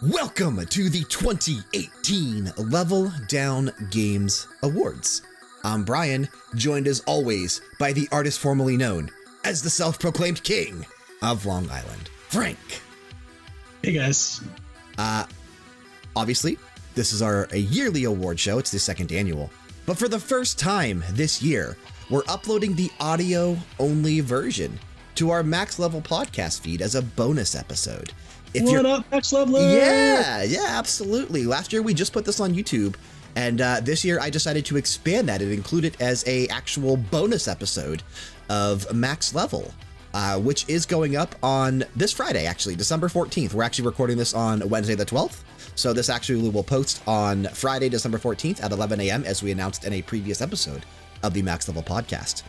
Welcome to the 2018 Level Down Games Awards. I'm Brian, joined as always by the artist formerly known as the self-proclaimed king of Long Island, Frank. Hey guys. Obviously, this is a yearly award show. It's the second annual. But for the first time this year, we're uploading the audio-only version to our Max Level podcast feed as a bonus episode. What up, Max Level? Yeah, absolutely. Last year we just put this on YouTube, and this year I decided to expand that and include it as a actual bonus episode of Max Level, which is going up on this Friday, actually, December 14th. We're actually recording this on Wednesday the 12th, so this actually will post on Friday, December 14th at 11 a.m. as we announced in a previous episode of the Max Level podcast.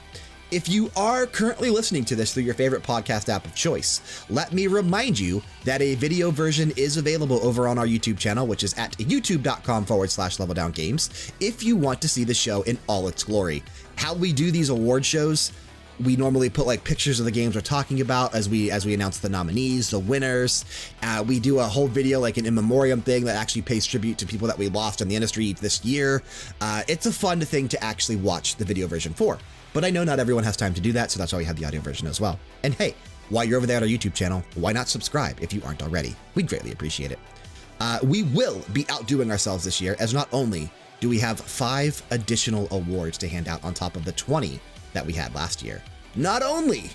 If you are currently listening to this through your favorite podcast app of choice, let me remind you that a video version is available over on our YouTube channel, which is at youtube.com/leveldowngames, if you want to see the show in all its glory. How we do these award shows, we normally put like pictures of the games we're talking about as we announce the nominees, the winners. We do a whole video, like an in memoriam thing that actually pays tribute to people that we lost in the industry this year. It's a fun thing to actually watch the video version for. But I know not everyone has time to do that, so that's why we have the audio version as well. And hey, while you're over there at our YouTube channel, why not subscribe if you aren't already? We'd greatly appreciate it. We will be outdoing ourselves this year, as not only do we have 5 additional awards to hand out on top of the 20 that we had last year, not only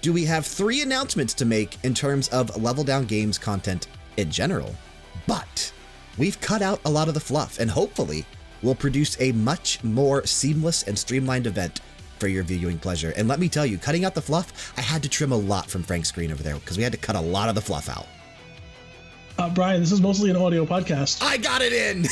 do we have 3 announcements to make in terms of Level Down Games content in general, but we've cut out a lot of the fluff and hopefully will produce a much more seamless and streamlined event for your viewing pleasure. And let me tell you, cutting out the fluff, I had to trim a lot from Frank's screen over there because we had to cut a lot of the fluff out. Brian, this is mostly an audio podcast. I got it in!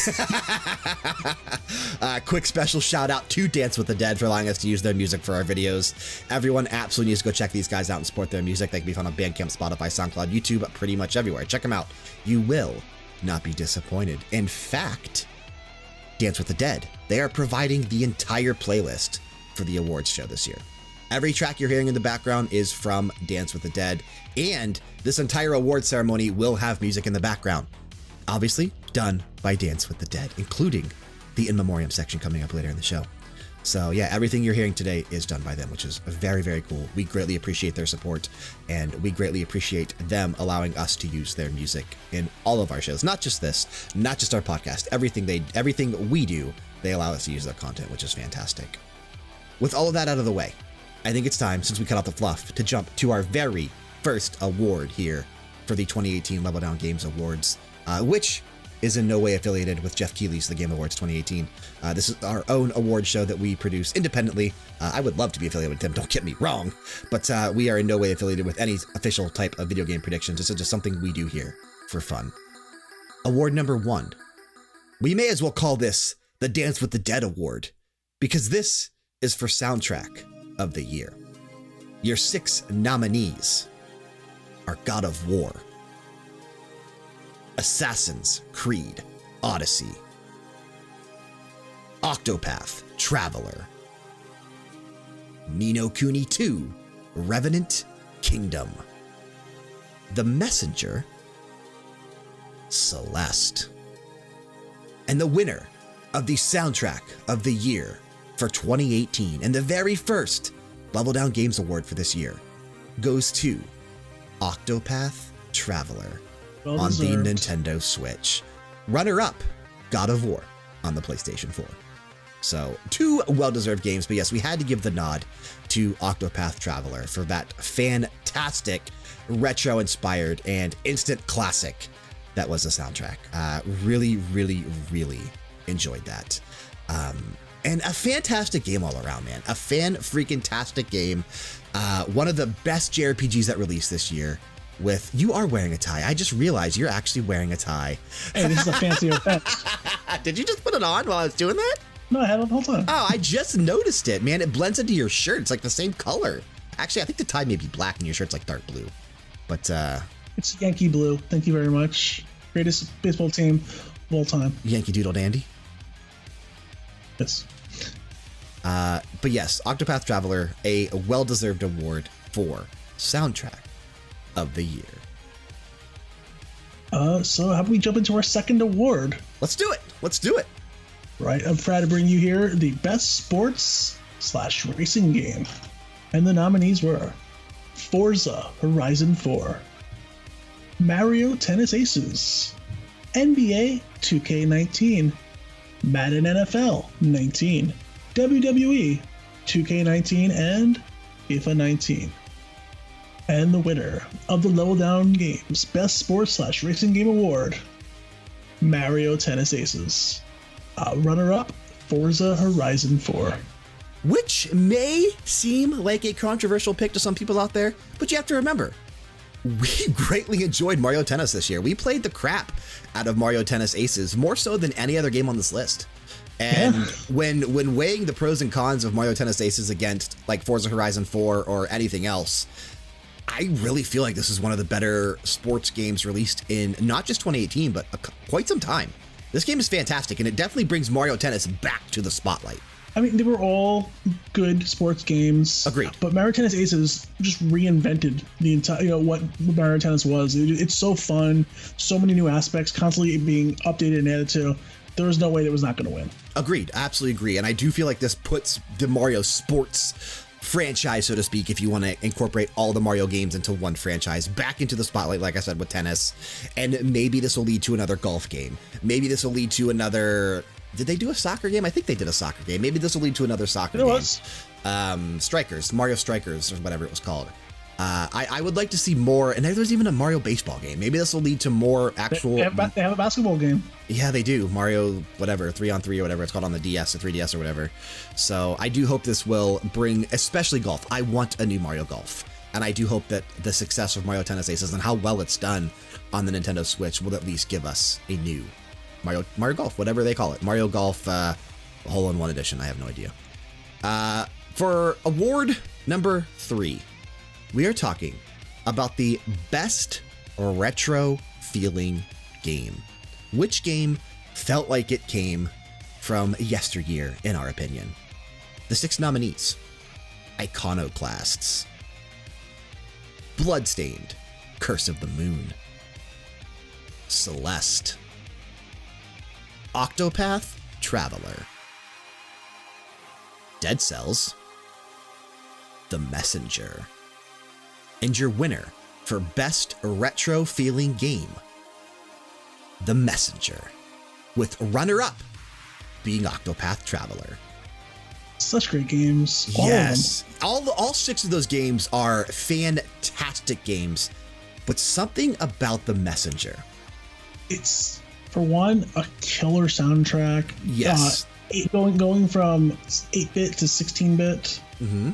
Quick special shout out to Dance with the Dead for allowing us to use their music for our videos. Everyone absolutely needs to go check these guys out and support their music. They can be found on Bandcamp, Spotify, SoundCloud, YouTube, pretty much everywhere. Check them out. You will not be disappointed. In fact, Dance with the Dead, they are providing the entire playlist for the awards show this year. Every track you're hearing in the background is from Dance with the Dead, and this entire award ceremony will have music in the background, obviously done by Dance with the Dead, including the in memoriam section coming up later in the show. So yeah, everything you're hearing today is done by them, which is very, very cool. We greatly appreciate their support, and we greatly appreciate them allowing us to use their music in all of our shows. Not just this, not just our podcast, everything we do, they allow us to use their content, which is fantastic. With all of that out of the way, I think it's time, since we cut out the fluff, to jump to our very first award here for the 2018 Level Down Games Awards, which is in no way affiliated with Jeff Keighley's The Game Awards 2018. This is our own award show that we produce independently. I would love to be affiliated with them, don't get me wrong, but we are in no way affiliated with any official type of video game predictions. This is just something we do here for fun. Award number 1. We may as well call this the Dance with the Dead Award, because this is for Soundtrack of the Year. Your 6 nominees are God of War, Assassin's Creed Odyssey, Octopath Traveler, Ni no Kuni 2 Revenant Kingdom, The Messenger, Celeste. And the winner of the Soundtrack of the Year for 2018, and the very first Level Down Games Award for this year, goes to Octopath Traveler on the Nintendo Switch. Runner-up, God of War on the PlayStation 4. So 2 well-deserved games, but yes, we had to give the nod to Octopath Traveler for that fantastic retro-inspired and instant classic that was the soundtrack. Really, really, really enjoyed that. And a fantastic game all around, man. A fan-freaking-tastic game. One of the best JRPGs that released this year. With, you are wearing a tie. I just realized you're actually wearing a tie. Hey, this is a fancy event. Did you just put it on while I was doing that? No, I had it the whole time. Oh, I just noticed it, man. It blends into your shirt. It's like the same color. Actually, I think the tie may be black and your shirt's like dark blue. But, it's Yankee Blue. Thank you very much. Greatest baseball team of all time. Yankee Doodle Dandy? Yes. But yes, Octopath Traveler, a well-deserved award for Soundtrack of the Year. So how about we jump into our second award? Let's do it. Let's do it. Right, I'm proud to bring you here the best sports/racing game. And the nominees were Forza Horizon 4, Mario Tennis Aces, NBA 2K19, Madden NFL 19, WWE 2K19, and FIFA 19. And the winner of the Level Down Games Best Sports/Racing Game Award, Mario Tennis Aces. Runner-up, Forza Horizon 4. Which may seem like a controversial pick to some people out there, but you have to remember, we greatly enjoyed Mario Tennis this year. We played the crap out of Mario Tennis Aces, more so than any other game on this list. And when weighing the pros and cons of Mario Tennis Aces against like Forza Horizon 4 or anything else, I really feel like this is one of the better sports games released in not just 2018, but quite some time. This game is fantastic, and it definitely brings Mario Tennis back to the spotlight. I mean, they were all good sports games. Agreed. But Mario Tennis Aces just reinvented the entire, what Mario Tennis was. It's so fun, so many new aspects, constantly being updated and added to. There was no way that was not going to win. Agreed. Absolutely agree. And I do feel like this puts the Mario sports franchise, so to speak, if you want to incorporate all the Mario games into one franchise, back into the spotlight, like I said, with tennis. And maybe this will lead to another golf game. Maybe this will lead to another... Did they do a soccer game? I think they did a soccer game. Maybe this will lead to another soccer game. Strikers, Mario Strikers, or whatever it was called. I would like to see more, and there's even a Mario baseball game. Maybe this will lead to more actual... They have a basketball game. Yeah, they do. Mario, whatever, 3-on-3 or whatever it's called on the DS or 3DS or whatever. So I do hope this will bring, especially golf. I want a new Mario Golf. And I do hope that the success of Mario Tennis Aces and how well it's done on the Nintendo Switch will at least give us a new Mario Golf, whatever they call it. Mario Golf Hole-in-One Edition. I have no idea. For award number 3, we are talking about the best retro feeling game. Which game felt like it came from yesteryear, in our opinion? The 6 nominees: Iconoclasts, Bloodstained, Curse of the Moon, Celeste, Octopath Traveler, Dead Cells, The Messenger. And your winner for best retro feeling game, The Messenger, with runner-up being Octopath Traveler. Such great games. Yes. All 6 of those games are fantastic games, but something about The Messenger. It's, for one, a killer soundtrack. Yes. Going from 8-bit to 16-bit. Mm-hmm.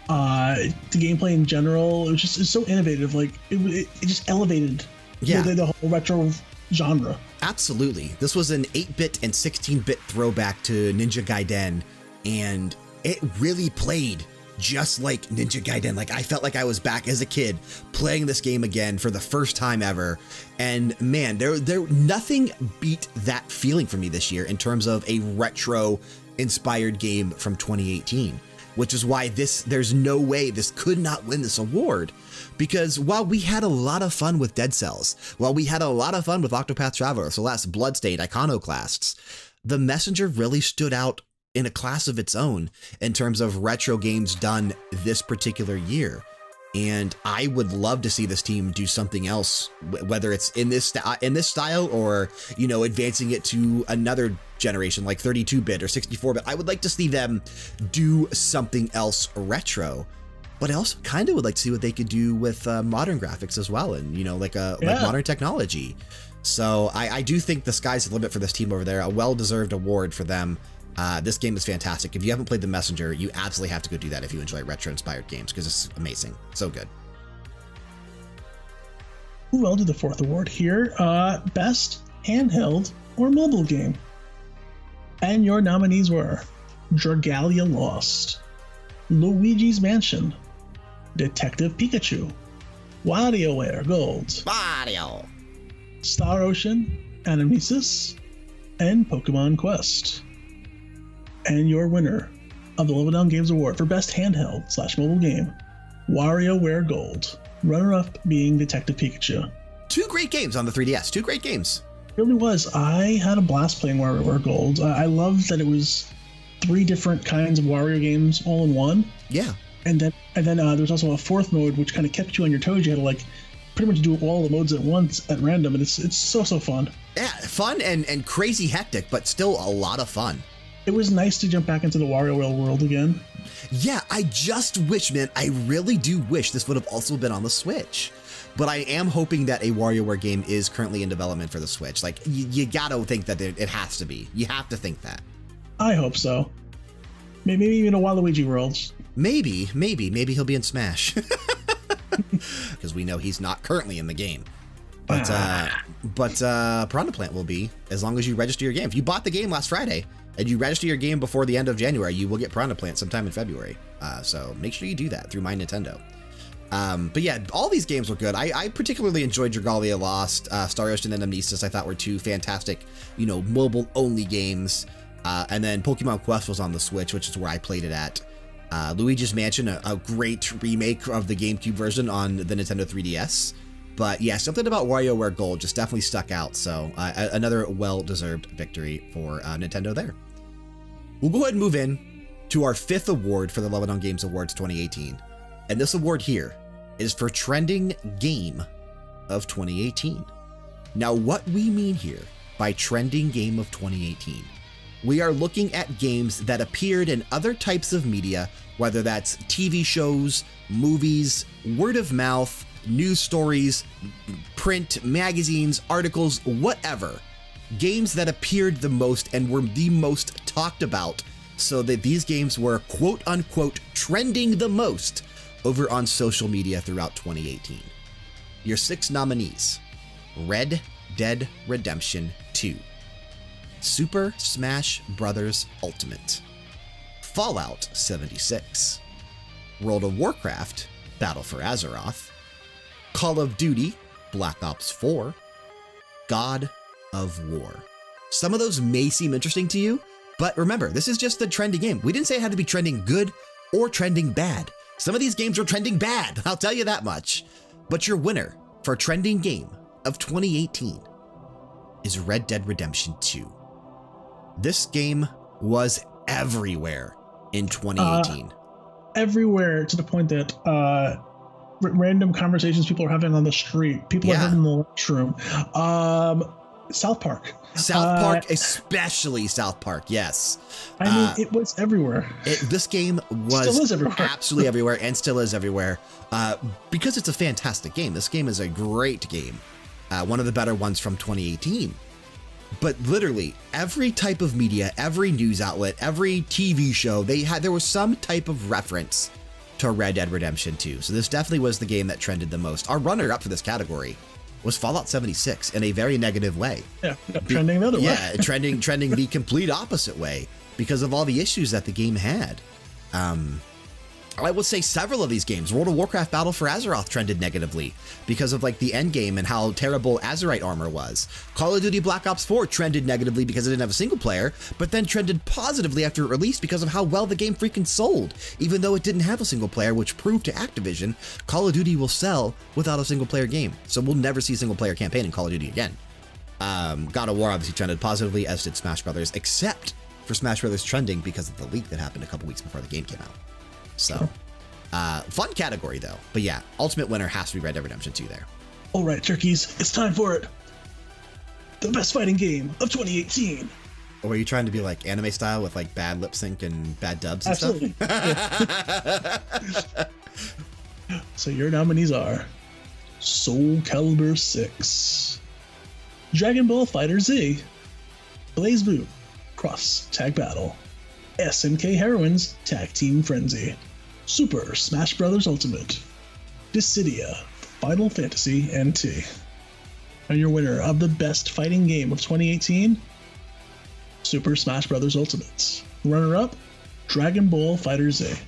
The gameplay in general, it's so innovative. Like it just elevated the whole retro genre. Absolutely. This was an 8-bit and 16-bit throwback to Ninja Gaiden, and it really played just like Ninja Gaiden. Like I felt like I was back as a kid playing this game again for the first time ever. And man, there nothing beat that feeling for me this year in terms of a retro inspired game from 2018. Which is why there's no way this could not win this award. Because while we had a lot of fun with Dead Cells, while we had a lot of fun with Octopath Traveler, Celeste, Bloodstained, Iconoclasts, The Messenger really stood out in a class of its own in terms of retro games done this particular year. And I would love to see this team do something else, whether it's in this style or, you know, advancing it to another generation like 32-bit or 64-bit. I would like to see them do something else retro, but I also kind of would like to see what they could do with modern graphics as well, and, you know, like modern technology. So I do think the sky's the limit for this team over there. A well-deserved award for them. This game is fantastic. If you haven't played The Messenger, you absolutely have to go do that if you enjoy retro-inspired games, because it's amazing. So good. Well, to the 4th award here, Best Handheld or Mobile Game. And your nominees were Dragalia Lost, Luigi's Mansion, Detective Pikachu, WarioWare Gold, Mario, Star Ocean, Animesis, and Pokemon Quest. And your winner of the Level Down Games Award for Best Handheld/Mobile Game, WarioWare Gold, runner-up being Detective Pikachu. Two great games on the 3DS. Two great games. It really was. I had a blast playing WarioWare Gold. I loved that it was 3 different kinds of Wario games all in one. Yeah. And then there was also a 4th mode which kind of kept you on your toes. You had to like pretty much do all the modes at once at random, and it's so fun. Yeah, fun and crazy hectic, but still a lot of fun. It was nice to jump back into the WarioWare world again. Yeah, I just wish, man, I really do wish this would have also been on the Switch. But I am hoping that a WarioWare game is currently in development for the Switch. Like, you gotta think that it has to be. You have to think that. I hope so. Maybe even a Waluigi World. Maybe he'll be in Smash. Because we know he's not currently in the game. But Piranha Plant will be, as long as you register your game. If you bought the game last Friday and you register your game before the end of January, you will get Piranha Plant sometime in February. So make sure you do that through My Nintendo. But yeah, all these games were good. I particularly enjoyed Dragalia Lost, Star Ocean and Amnesis. I thought were 2 fantastic, mobile-only games. And then Pokemon Quest was on the Switch, which is where I played it at. Luigi's Mansion, a great remake of the GameCube version on the Nintendo 3DS. But yeah, something about WarioWare Gold just definitely stuck out. So another well-deserved victory for Nintendo there. We'll go ahead and move in to our 5th award for the Love It On Games Awards 2018. And this award here is for Trending Game of 2018. Now, what we mean here by Trending Game of 2018, we are looking at games that appeared in other types of media, whether that's TV shows, movies, word of mouth, news stories, print, magazines, articles, whatever. Games that appeared the most and were the most talked about, so that these games were quote unquote trending the most over on social media throughout 2018. Your 6 nominees: Red Dead Redemption 2, Super Smash Bros. Ultimate, Fallout 76, World of Warcraft Battle for Azeroth, Call of Duty Black Ops 4, God of War. Some of those may seem interesting to you, but remember, this is just the trending game. We didn't say it had to be trending good or trending bad. Some of these games are trending bad, I'll tell you that much. But your winner for Trending Game of 2018 is Red Dead Redemption 2. This game was everywhere in 2018. Everywhere, to the point that random conversations people are having on the street, people are having in the lunchroom. South Park, especially South Park. Yes. I mean, it was everywhere. This game was absolutely everywhere and still is everywhere because it's a fantastic game. This game is a great game. One of the better ones from 2018. But literally every type of media, every news outlet, every TV show, there was some type of reference to Red Dead Redemption 2. So this definitely was the game that trended the most. Our runner-up for this category was Fallout 76 in a very negative way. Yeah, trending the other way. Yeah, trending the complete opposite way because of all the issues that the game had. I would say several of these games, World of Warcraft Battle for Azeroth trended negatively because of like the end game and how terrible Azerite armor was. Call of Duty Black Ops 4 trended negatively because it didn't have a single player, but then trended positively after it released because of how well the game freaking sold, even though it didn't have a single player, which proved to Activision Call of Duty will sell without a single player game. So we'll never see a single player campaign in Call of Duty again. God of War obviously trended positively, as did Smash Brothers, except for Smash Brothers trending because of the leak that happened a couple weeks before the game came out. So, fun category though. But yeah, ultimate winner has to be Red Dead Redemption 2 there. All right, turkeys, it's time for it. The best fighting game of 2018. Or were you trying to be like anime style with like bad lip sync and bad dubs and Absolutely. stuff? So your nominees are Soul Calibur 6, Dragon Ball FighterZ, BlazBlue Cross Tag Battle, SNK Heroines Tag Team Frenzy, Super Smash Bros. Ultimate, Dissidia Final Fantasy NT. And your winner of the best fighting game of 2018, Super Smash Bros. Ultimate. Runner-up, Dragon Ball FighterZ.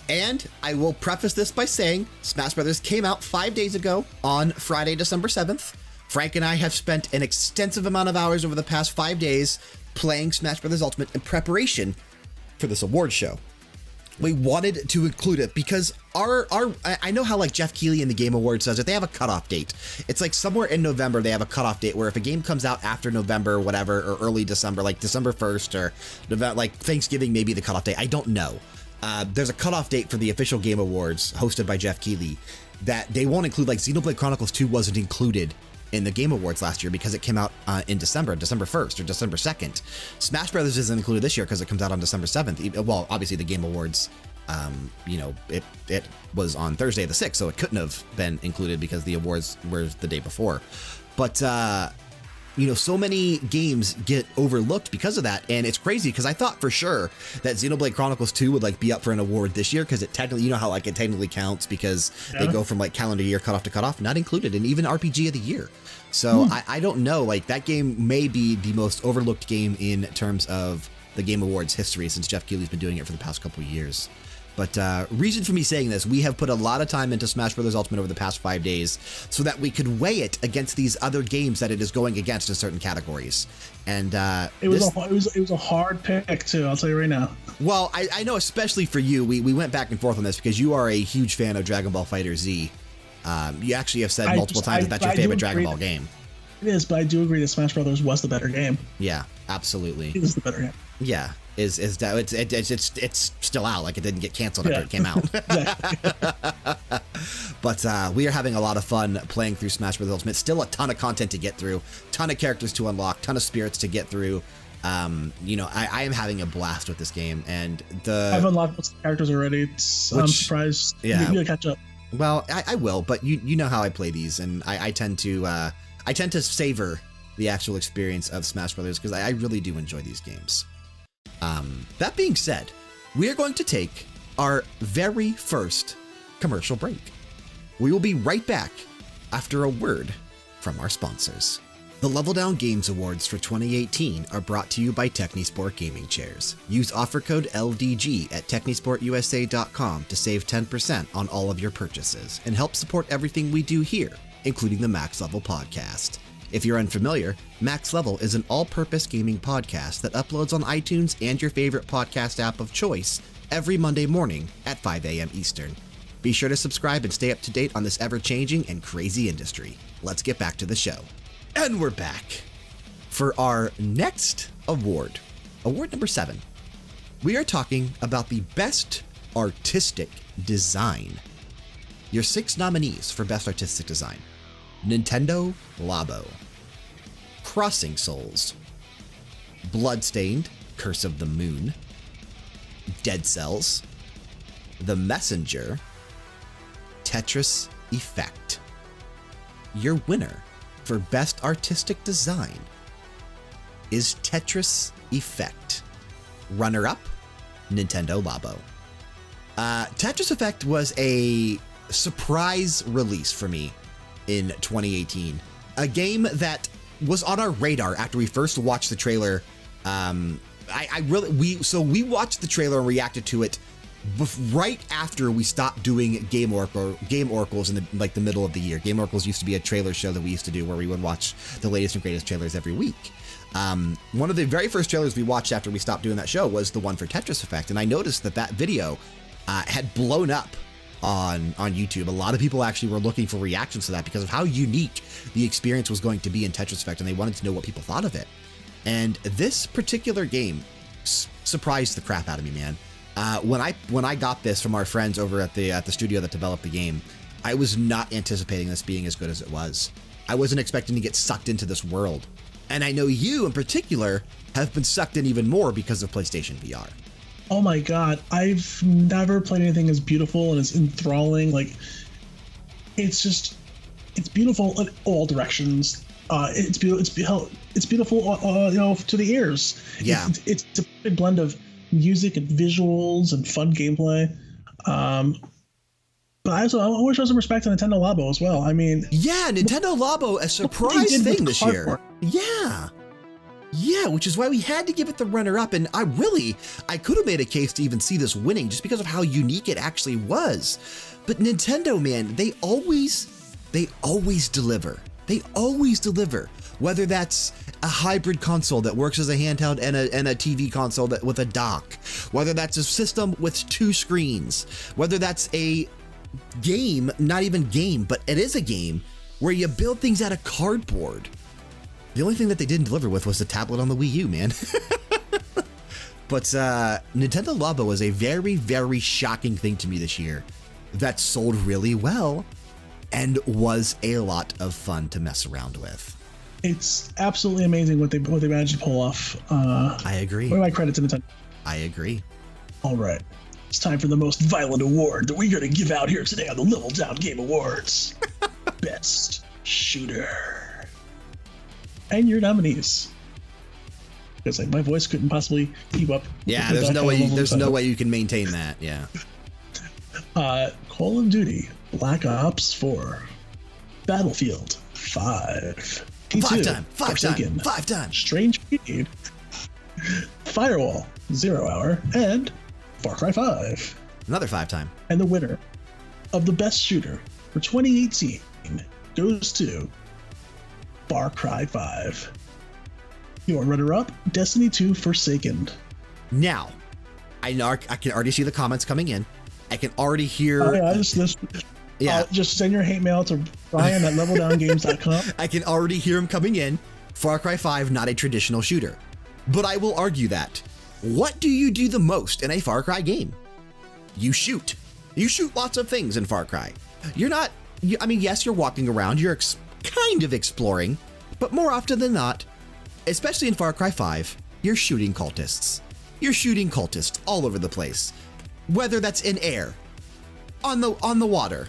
And I will preface this by saying Smash Brothers came out 5 days ago on Friday, December 7th. Frank and I have spent an extensive amount of hours over the past 5 days playing Smash Brothers Ultimate in preparation for this award show. We wanted to include it because I know how like Jeff Keighley in the Game Awards says that they have a cutoff date. It's like somewhere in November they have a cutoff date where if a game comes out after November, whatever, or early December, like December 1st or November, like Thanksgiving, maybe the cutoff date. I don't know. There's a cutoff date for the official Game Awards hosted by Jeff Keighley that they won't include. Like Xenoblade Chronicles 2 wasn't included in the Game Awards last year because it came out in December 1st or December 2nd. Smash Brothers isn't included this year because it comes out on December 7th. Well, obviously the Game Awards, you know, it was on Thursday the 6th, so it couldn't have been included because the awards were the day before. But, you know, so many games get overlooked because of that. And it's crazy because I thought for sure that Xenoblade Chronicles 2 would like be up for an award this year because it technically, you know how like it technically counts because they go from like calendar year cutoff to cutoff, not included, and even RPG of the year. So I don't know, like that game may be the most overlooked game in terms of the Game Awards history since Jeff Keighley's been doing it for the past couple of years. But reason for me saying this, we have put a lot of time into Smash Bros. Ultimate over the past 5 days so that we could weigh it against these other games that it is going against in certain categories. And it was a hard pick too, I'll tell you right now. Well, I know especially for you, we went back and forth on this because you are a huge fan of Dragon Ball FighterZ. You actually have said multiple times that that's your favorite Dragon Ball game. It is, but I do agree that Smash Brothers was the better game. Yeah, absolutely. It was the better game. Yeah, it's still out. Like it didn't get canceled after it came out. But we are having a lot of fun playing through Smash Bros. Ultimate. Still a ton of content to get through, ton of characters to unlock, ton of spirits to get through. You know, I am having a blast with this game, and I've unlocked most of the characters already. I'm surprised. Yeah, you gotta catch up. Well, I will, but you know how I play these, and I tend to savor the actual experience of Smash Brothers because I really do enjoy these games. That being said, we are going to take our very first commercial break. We will be right back after a word from our sponsors. The Level Down Games Awards for 2018 are brought to you by Technisport Gaming Chairs. Use offer code LDG at technisportusa.com to save 10% on all of your purchases and help support everything we do here, including the Max Level podcast. If you're unfamiliar, Max Level is an all-purpose gaming podcast that uploads on iTunes and your favorite podcast app of choice every Monday morning at 5 a.m. Eastern. Be sure to subscribe and stay up to date on this ever-changing and crazy industry. Let's get back to the show. And we're back for our next award, award number 7. We are talking about the Best Artistic Design. Your 6 nominees for Best Artistic Design: Nintendo Labo, Crossing Souls, Bloodstained, Curse of the Moon, Dead Cells, The Messenger, Tetris Effect. Your winner for Best Artistic Design is Tetris Effect. Runner-up, Nintendo Labo. Tetris Effect was a surprise release for me in 2018. A game that was on our radar after we first watched the trailer. We watched the trailer and reacted to it right after we stopped doing Game Oracles in the middle of the year. Game Oracles used to be a trailer show that we used to do where we would watch the latest and greatest trailers every week. One of the very first trailers we watched after we stopped doing that show was the one for Tetris Effect, and I noticed that video had blown up on YouTube. A lot of people actually were looking for reactions to that because of how unique the experience was going to be in Tetris Effect, and they wanted to know what people thought of it. And this particular game surprised the crap out of me, man. When I got this from our friends over at the studio that developed the game, I was not anticipating this being as good as it was. I wasn't expecting to get sucked into this world. And I know you in particular have been sucked in even more because of PlayStation VR. Oh my God, I've never played anything as beautiful and as enthralling. Like, it's beautiful in all directions. It's beautiful, you know, to the ears. Yeah, it's a big blend of music and visuals and fun gameplay. But I want to show some respect to Nintendo Labo as well. I mean, yeah, Nintendo Labo, a surprise thing this year. Yeah, which is why we had to give it the runner-up, and I could have made a case to even see this winning just because of how unique it actually was. But Nintendo, man, they always deliver. They always deliver, whether that's a hybrid console that works as a handheld and a TV console with a dock, whether that's a system with 2 screens, whether that's a game, not even game, but it is a game where you build things out of cardboard. The only thing that they didn't deliver with was the tablet on the Wii U, man. But Nintendo Labo was a very, very shocking thing to me this year that sold really well and was a lot of fun to mess around with. It's absolutely amazing what they managed to pull off. I agree. One of my credits to Nintendo. I agree. All right. It's time for the most violent award that we're going to give out here today on the Level Down Game Awards. Best Shooter. And your nominees. Because like my voice couldn't possibly keep up. Yeah, there's no way you can maintain that. Yeah. Call of Duty, Black Ops 4, Battlefield 5, T2, five times, Strange Breed, Firewall, 0 Hour, and Far Cry 5. Another 5-time. And the winner of the Best Shooter for 2018 goes to Far Cry 5. Your runner-up, Destiny 2 Forsaken. Now, I can already see the comments coming in. I can already hear. Just send your hate mail to Brian at leveldowngames.com. I can already hear him coming in. Far Cry 5, not a traditional shooter. But I will argue that. What do you do the most in a Far Cry game? You shoot. You shoot lots of things in Far Cry. You're not, I mean, yes, you're walking around, you're kind of exploring, but more often than not, especially in Far Cry 5, you're shooting cultists. You're shooting cultists all over the place. Whether that's in air, on the water,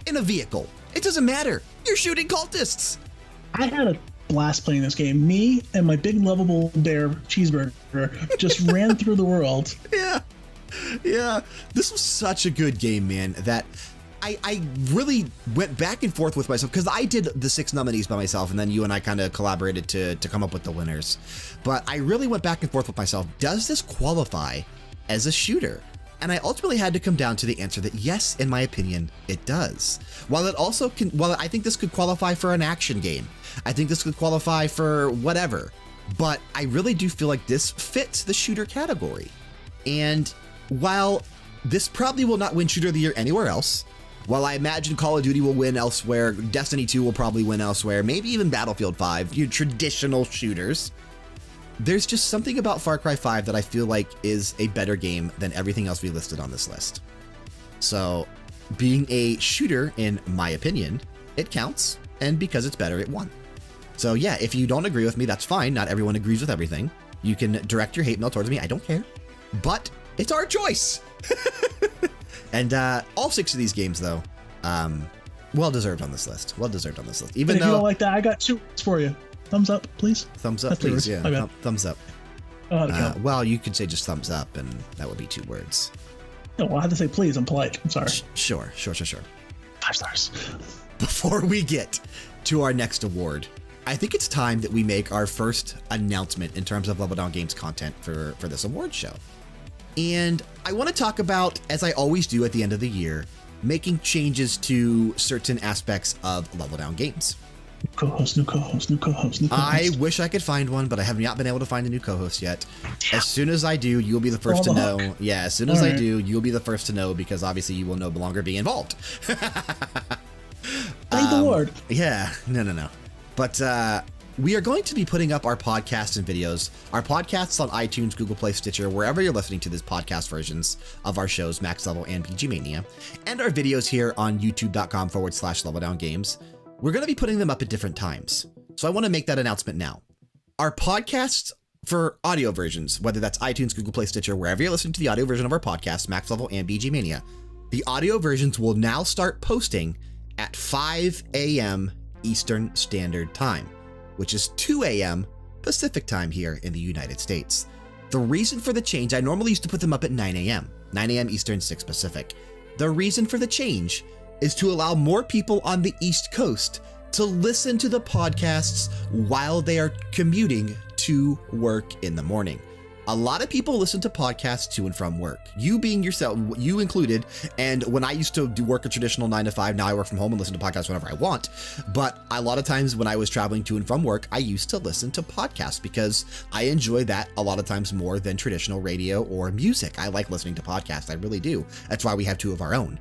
in a vehicle, it doesn't matter. You're shooting cultists. I had a blast playing this game. Me and my big lovable bear cheeseburger just ran through the world. Yeah. This was such a good game, man, that I really went back and forth with myself because I did the 6 nominees by myself, and then you and I kind of collaborated to come up with the winners. But I really went back and forth with myself. Does this qualify as a shooter? And I ultimately had to come down to the answer that yes, in my opinion, it does. While it also can, while I think this could qualify for an action game, I think this could qualify for whatever, but I really do feel like this fits the shooter category. And while this probably will not win Shooter of the Year anywhere else, while I imagine Call of Duty will win elsewhere, Destiny 2 will probably win elsewhere, maybe even Battlefield 5, your traditional shooters, there's just something about Far Cry 5 that I feel like is a better game than everything else we listed on this list. So, being a shooter, in my opinion, it counts, and because it's better, it won. So yeah, if you don't agree with me, that's fine. Not everyone agrees with everything. You can direct your hate mail towards me, I don't care. But it's our choice! And all 6 of these games, though, well-deserved on this list. Well-deserved on this list. Even though if you don't like that, I got 2 words for you. Thumbs up, please. Thumbs up, please. Yeah, thumbs up. Well, you could say just thumbs up, and that would be 2 words. No, well, I have to say please. I'm polite. I'm sorry. Sure. 5 stars. Before we get to our next award, I think it's time that we make our first announcement in terms of Level Down Games content for this award show. And I want to talk about, as I always do at the end of the year, making changes to certain aspects of Level Down Games. New co-host. I wish I could find one, but I have not been able to find a new co-host yet. As soon as I do, you'll be the first to know. Yeah, as soon as I do, you'll be the first to know, because obviously you will no longer be involved. Thank the Lord. Yeah, no. But we are going to be putting up our podcasts and videos, our podcasts on iTunes, Google Play, Stitcher, wherever you're listening to this podcast versions of our shows, Max Level and BG Mania, and our videos here on youtube.com/LevelDownGames. We're going to be putting them up at different times. So I want to make that announcement now. Our podcasts for audio versions, whether that's iTunes, Google Play, Stitcher, wherever you're listening to the audio version of our podcast, Max Level and BG Mania, the audio versions will now start posting at 5 a.m. Eastern Standard Time, which is 2 a.m. Pacific Time here in the United States. The reason for the change, I normally used to put them up at 9 a.m. Eastern, 6 Pacific. The reason for the change is to allow more people on the East Coast to listen to the podcasts while they are commuting to work in the morning. A lot of people listen to podcasts to and from work, you being yourself, you included. And when I used to work a traditional 9 to 5, now I work from home and listen to podcasts whenever I want. But a lot of times when I was traveling to and from work, I used to listen to podcasts because I enjoy that a lot of times more than traditional radio or music. I like listening to podcasts. I really do. That's why we have 2 of our own.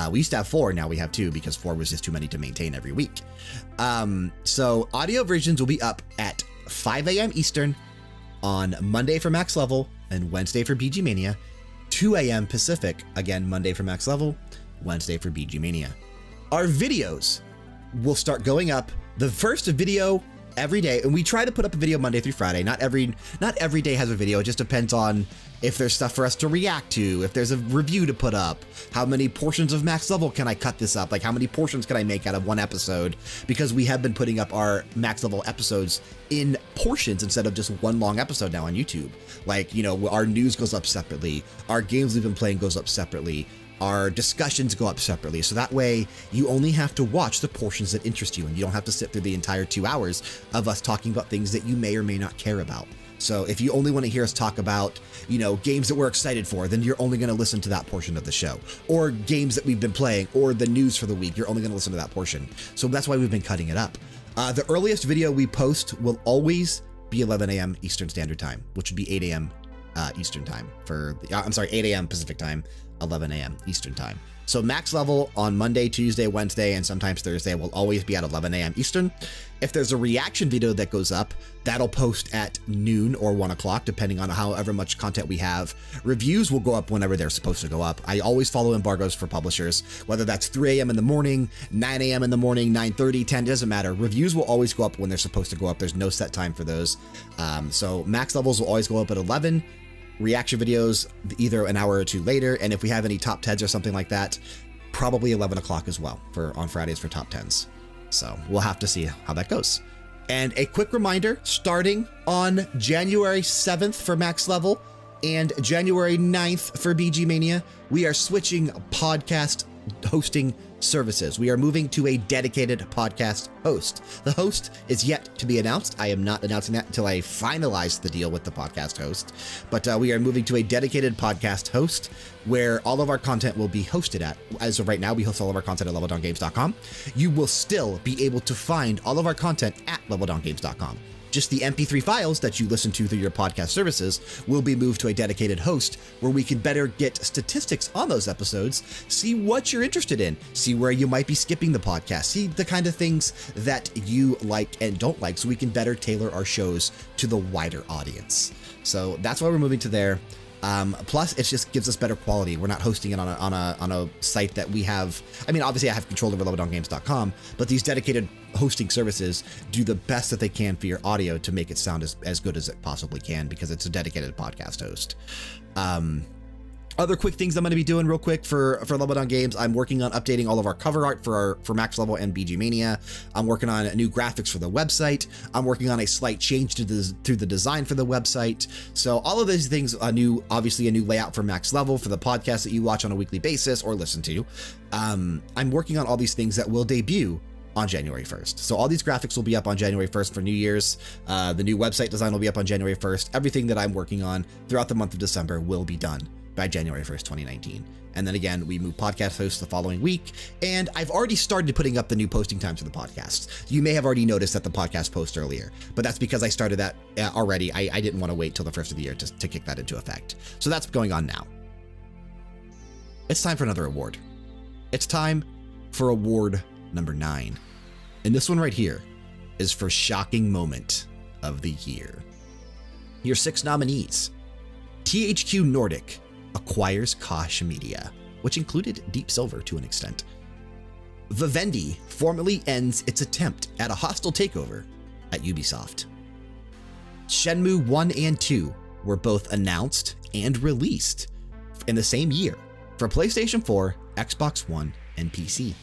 We used to have 4, now we have 2 because 4 was just too many to maintain every week. So audio versions will be up at 5 a.m. Eastern on Monday for Max Level and Wednesday for BG Mania, 2 a.m. Pacific, again Monday for Max Level, Wednesday for BG Mania. Our videos will start going up, the first video every day, and we try to put up a video Monday through Friday. Not every day has a video. It just depends on if there's stuff for us to react to, if there's a review to put up, how many portions of Max Level can I cut this up, like how many portions can I make out of one episode, because we have been putting up our Max Level episodes in portions instead of just one long episode now on YouTube. Like, you know, our news goes up separately, our games we've been playing goes up separately, our discussions go up separately. So that way you only have to watch the portions that interest you and you don't have to sit through the entire 2 hours of us talking about things that you may or may not care about. So if you only want to hear us talk about, you know, games that we're excited for, then you're only going to listen to that portion of the show, or games that we've been playing, or the news for the week. You're only going to listen to that portion. So that's why we've been cutting it up. The earliest video we post will always be 11 a.m. Eastern Standard Time, which would be 8 a.m. Eastern Time I'm sorry, 8 a.m. Pacific Time, 11 a.m. Eastern Time. So Max Level on Monday, Tuesday, Wednesday, and sometimes Thursday will always be at 11 a.m. Eastern. If there's a reaction video that goes up, that'll post at noon or 1 o'clock, depending on however much content we have. Reviews will go up whenever they're supposed to go up. I always follow embargoes for publishers, whether that's 3 a.m. in the morning, 9 a.m. in the morning, 9:30, 10, doesn't matter. Reviews will always go up when they're supposed to go up. There's no set time for those. So Max Levels will always go up at 11. Reaction videos either an hour or 2 later, and if we have any top 10s or something like that, probably 11 o'clock as well on Fridays for top 10s. So we'll have to see how that goes. And a quick reminder, starting on January 7th for Max Level and January 9th for BG Mania, we are switching podcast hosting services. We are moving to a dedicated podcast host. The host is yet to be announced. I am not announcing that until I finalize the deal with the podcast host, but we are moving to a dedicated podcast host where all of our content will be hosted at. As of right now, we host all of our content at leveldowngames.com. You will still be able to find all of our content at leveldowngames.com. Just the MP3 files that you listen to through your podcast services will be moved to a dedicated host where we can better get statistics on those episodes, see what you're interested in, see where you might be skipping the podcast, see the kind of things that you like and don't like, so we can better tailor our shows to the wider audience. So that's why we're moving to there. Plus, it just gives us better quality. We're not hosting it on a site that we have. I mean, obviously, I have control over leveldowngames.com, but these dedicated hosting services do the best that they can for your audio to make it sound as good as it possibly can, because it's a dedicated podcast host. Other quick things I'm going to be doing real quick for Level Down Games. I'm working on updating all of our cover art for Max Level and BG Mania. I'm working on new graphics for the website. I'm working on a slight change to the design for the website. So all of these things, obviously a new layout for Max Level for the podcast that you watch on a weekly basis or listen to. I'm working on all these things that will debut on January 1st. So all these graphics will be up on January 1st for New Year's. The new website design will be up on January 1st. Everything that I'm working on throughout the month of December will be done by January 1st, 2019. And then again, we move podcast hosts the following week. And I've already started putting up the new posting times for the podcast. You may have already noticed that the podcast post earlier, but that's because I started that already. I didn't want to wait till the first of the year to kick that into effect. So that's going on now. It's time for another award. It's time for award number 9. And this one right here is for Shocking Moment of the Year. Your 6 nominees. THQ Nordic acquires Koch Media, which included Deep Silver to an extent. Vivendi formally ends its attempt at a hostile takeover at Ubisoft. Shenmue 1 and 2 were both announced and released in the same year for PlayStation 4, Xbox One, and PC.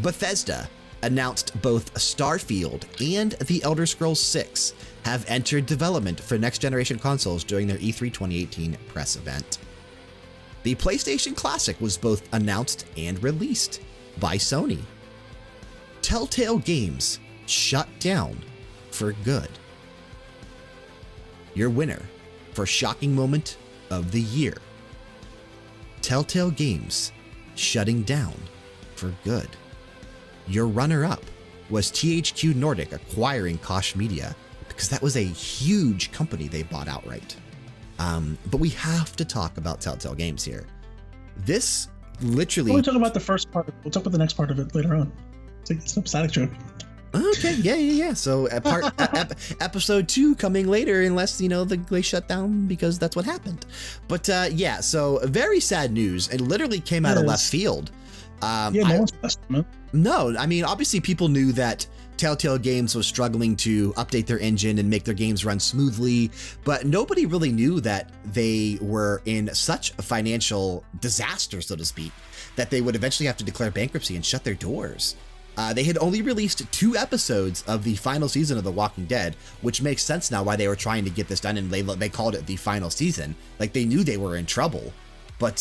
Bethesda announced both Starfield and The Elder Scrolls 6 have entered development for next-generation consoles during their E3 2018 press event. The PlayStation Classic was both announced and released by Sony. Telltale Games shut down for good. Your winner for shocking moment of the year. Telltale Games shutting down for good. Your runner-up was THQ Nordic acquiring Koch Media, because that was a huge company they bought outright. But we have to talk about Telltale Games here. This literally... We'll talk about the first part. We'll talk about the next part of it later on. It's a static joke. Okay, yeah. So episode 2 coming later, unless, they shut down, because that's what happened. But yeah, so very sad news. It literally came out of left field. No one's listening. No, I mean, obviously people knew that Telltale Games was struggling to update their engine and make their games run smoothly, but nobody really knew that they were in such a financial disaster, so to speak, that they would eventually have to declare bankruptcy and shut their doors. They had only released 2 episodes of the final season of The Walking Dead, which makes sense now why they were trying to get this done, and they called it the final season. Like, they knew they were in trouble. But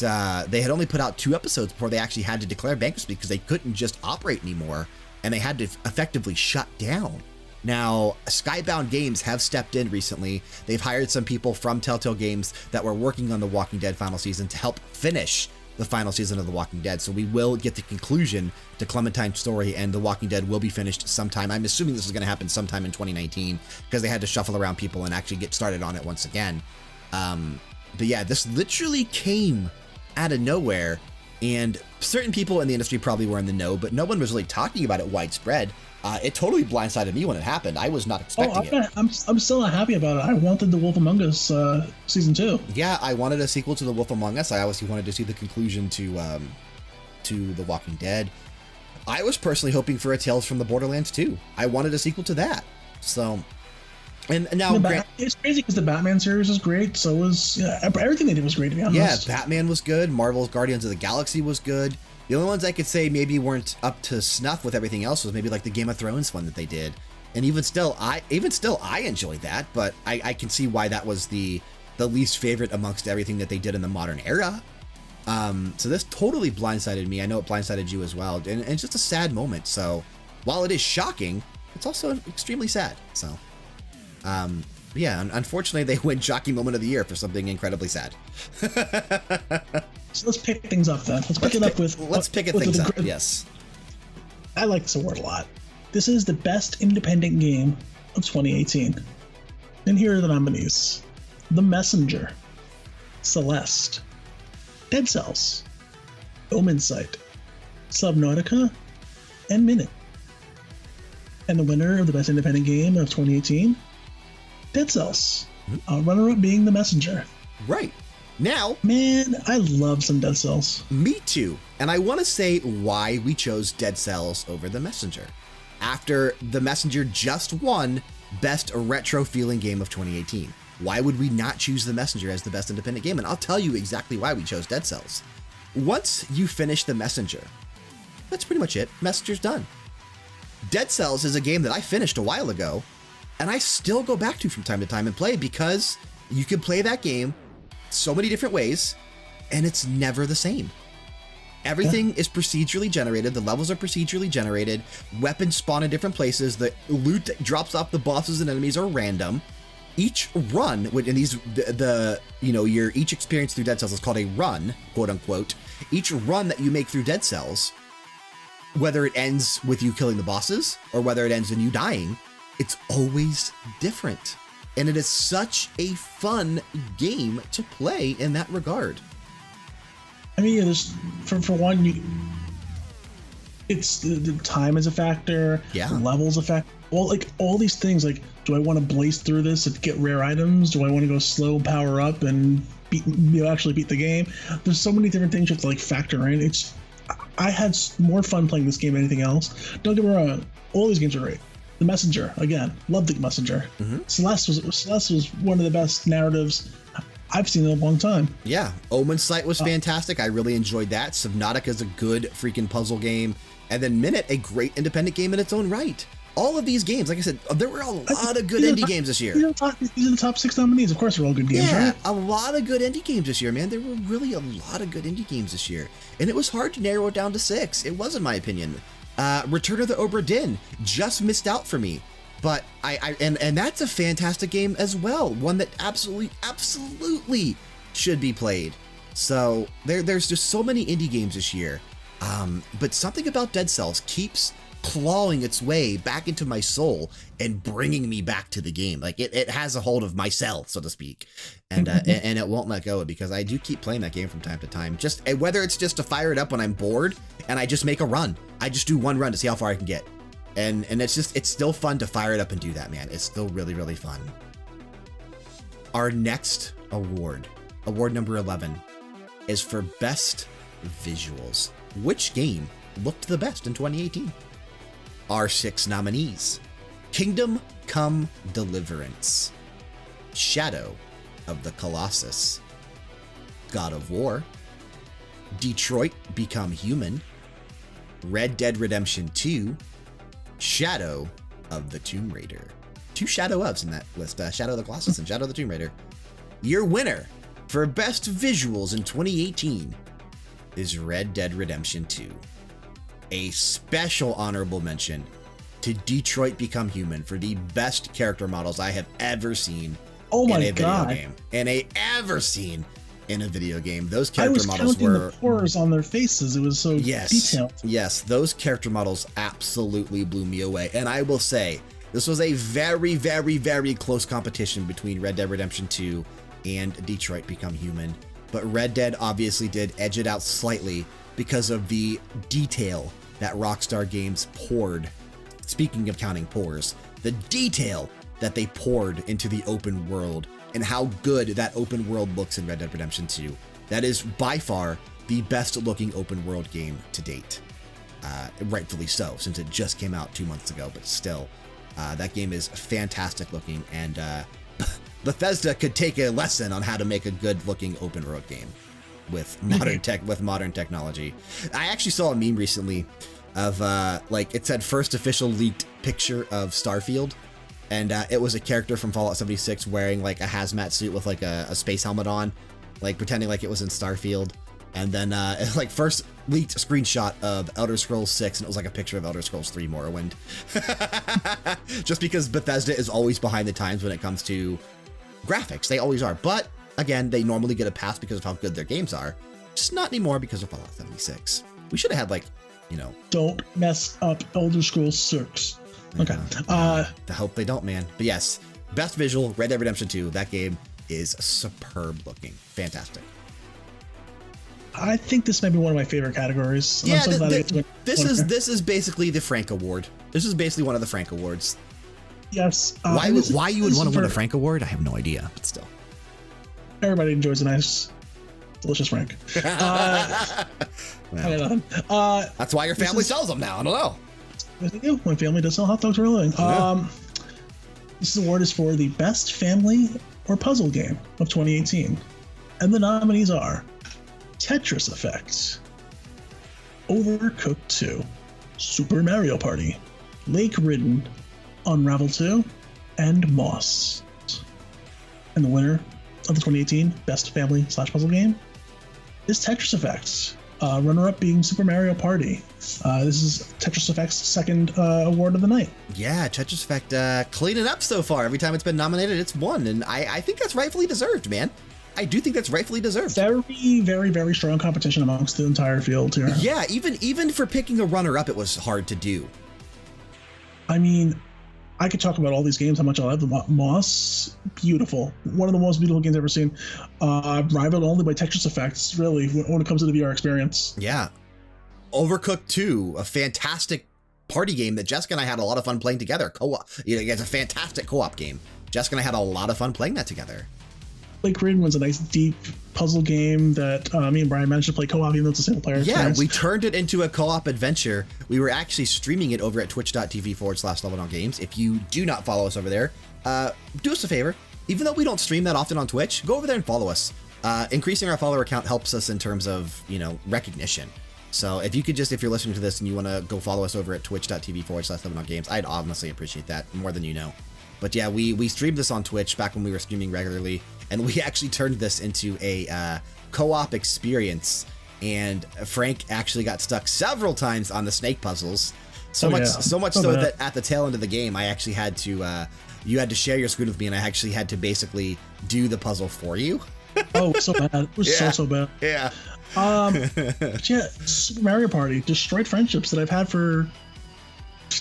they had only put out 2 episodes before they actually had to declare bankruptcy, because they couldn't just operate anymore, and they had to effectively shut down. Now, Skybound Games have stepped in recently. They've hired some people from Telltale Games that were working on The Walking Dead final season to help finish the final season of The Walking Dead. So we will get the conclusion to Clementine's story, and The Walking Dead will be finished sometime. I'm assuming this is going to happen sometime in 2019, because they had to shuffle around people and actually get started on it once again. But yeah, this literally came out of nowhere, and certain people in the industry probably were in the know, but no one was really talking about it widespread. It totally blindsided me when it happened. I was not expecting it. I'm still not happy about it. I wanted The Wolf Among Us season 2. Yeah, I wanted a sequel to The Wolf Among Us. I obviously wanted to see the conclusion to The Walking Dead. I was personally hoping for a Tales from the Borderlands 2. I wanted a sequel to that. So... And now it's crazy because the Batman series is great. So was everything they did was great, to be honest. Yeah, Batman was good. Marvel's Guardians of the Galaxy was good. The only ones I could say maybe weren't up to snuff with everything else was maybe like the Game of Thrones one that they did. And even still, I enjoyed that, but I can see why that was the least favorite amongst everything that they did in the modern era. So this totally blindsided me. I know it blindsided you as well, and it's just a sad moment. So while it is shocking, it's also extremely sad. So. Yeah, unfortunately, they win Shocking Moment of the Year for something incredibly sad. So let's pick things up then. Let's pick things up. Yes. I like this award a lot. This is the best independent game of 2018. And here are the nominees: The Messenger, Celeste, Dead Cells, Omen Sight, Subnautica, and Minute. And the winner of the best independent game of 2018, Dead Cells. Runner-up being The Messenger. Right. Now... Man, I love some Dead Cells. Me too. And I want to say why we chose Dead Cells over The Messenger. After The Messenger just won Best Retro Feeling Game of 2018. Why would we not choose The Messenger as the best independent game? And I'll tell you exactly why we chose Dead Cells. Once you finish The Messenger, that's pretty much it. Messenger's done. Dead Cells is a game that I finished a while ago, and I still go back to from time to time and play, because you can play that game so many different ways, and it's never the same. Everything is procedurally generated. The levels are procedurally generated. Weapons spawn in different places. The loot that drops off the bosses and enemies are random. Each run, and each experience through Dead Cells is called a run, quote unquote. Each run that you make through Dead Cells, whether it ends with you killing the bosses or whether it ends in you dying, it's always different. And it is such a fun game to play in that regard. I mean, there's, for one, it's the time is a factor. Yeah. The level's a factor. All these things, like, do I want to blaze through this and get rare items? Do I want to go slow, power up, and actually beat the game? There's so many different things you have to factor in. I had more fun playing this game than anything else. Don't get me wrong, all these games are great. The Messenger, again, love The Messenger. Celeste was one of the best narratives I've seen in a long time. Yeah, Omen Sight was fantastic. I really enjoyed that. Subnautica is a good freaking puzzle game. And then Minute, a great independent game in its own right. All of these games, like I said, there were a lot of good indie games this year. These are the top 6 nominees. Of course, they're all good games, right? Yeah, a lot of good indie games this year, man. There were really a lot of good indie games this year. And it was hard to narrow it down to 6. It was, in my opinion. Return of the Obra Dinn just missed out for me. But and that's a fantastic game as well. One that absolutely should be played. So there's just so many indie games this year. But something about Dead Cells keeps clawing its way back into my soul and bringing me back to the game. Like it has a hold of my cell, so to speak, and it won't let go, because I do keep playing that game from time to time. Just whether it's just to fire it up when I'm bored and I just make a run. I just do one run to see how far I can get, and it's still fun to fire it up and do that, man. It's still really, really fun. Our next award number 11, is for best visuals. Which game looked the best in 2018? Our 6 nominees: Kingdom Come Deliverance, Shadow of the Colossus, God of War, Detroit Become Human, Red Dead Redemption 2, Shadow of the Tomb Raider. 2 Shadow ofs in that list, Shadow of the Colossus and Shadow of the Tomb Raider. Your winner for best visuals in 2018 is Red Dead Redemption 2. A special honorable mention to Detroit Become Human for the best character models I have ever seen in a video game. Ever seen in a video game. Those character models were... the pores on their faces. It was so detailed. Yes, those character models absolutely blew me away. And I will say, this was a very, very, very close competition between Red Dead Redemption 2 and Detroit Become Human. But Red Dead obviously did edge it out slightly because of the detail that Rockstar Games poured. Speaking of counting pores, the detail that they poured into the open world and how good that open world looks in Red Dead Redemption 2. That is by far the best looking open world game to date. Rightfully so, since it just came out 2 months ago, but still, that game is fantastic looking, and Bethesda could take a lesson on how to make a good looking open world game with modern technology. I actually saw a meme recently of like it said first official leaked picture of Starfield, and it was a character from Fallout 76 wearing like a hazmat suit with like a space helmet on, like pretending like it was in Starfield. And then like first leaked screenshot of Elder Scrolls 6, and it was like a picture of Elder Scrolls 3 Morrowind. Just because Bethesda is always behind the times when it comes to graphics. They always are. But again, they normally get a pass because of how good their games are. Just not anymore because of Fallout 76. We should have had like, you know... Don't mess up Elder Scrolls 6. Okay. I hope they don't, man. But yes, best visual, Red Dead Redemption 2. That game is superb looking. Fantastic. I think this may be one of my favorite categories. Yeah, this is basically the Frank Award. This is basically one of the Frank Awards. Yes. Why you would want to win a Frank Award? I have no idea, but still. Everybody enjoys a nice, delicious Frank. Well, that's why your family sells them now. I don't know. Yes, they do. My family does sell hot dogs for a living. Yeah. This award is for the best family or puzzle game of 2018. And the nominees are Tetris Effect, Overcooked 2, Super Mario Party, Lake Ridden, Unravel 2, and Moss. And the winner of the 2018 Best Family/Puzzle Game is Tetris Effect. Runner-up being Super Mario Party. This is Tetris Effect's second award of the night. Yeah, Tetris Effect cleaning up so far. Every time it's been nominated, it's won, and I think that's rightfully deserved, man. I do think that's rightfully deserved. Very, very, very strong competition amongst the entire field here. Yeah, even for picking a runner-up, it was hard to do. I mean, I could talk about all these games, how much I love them. Moss, beautiful. One of the most beautiful games I've ever seen. Rivaled only by Tetris Effects, really, when it comes to the VR experience. Yeah. Overcooked 2, a fantastic party game that Jessica and I had a lot of fun playing together. Co-op. It's a fantastic co-op game. Jessica and I had a lot of fun playing that together. Lake Ridden was a nice, deep puzzle game that me and Brian managed to play co-op, even though it's a single-player experience. Yeah, we turned it into a co-op adventure. We were actually streaming it over at twitch.tv/LevelDownGames. If you do not follow us over there, do us a favor. Even though we don't stream that often on Twitch, go over there and follow us. Increasing our follower count helps us in terms of, recognition. So if you could if you're listening to this and you want to go follow us over at twitch.tv/LevelDownGames, I'd honestly appreciate that more than you know. But yeah, we streamed this on Twitch back when we were streaming regularly, and we actually turned this into a co-op experience. And Frank actually got stuck several times on the snake puzzles. So much so bad. that at the tail end of the game, I actually had to, you had to share your screen with me, and I actually had to basically do the puzzle for you. Oh, so bad. It was so bad. Yeah. But yeah, Super Mario Party destroyed friendships that I've had for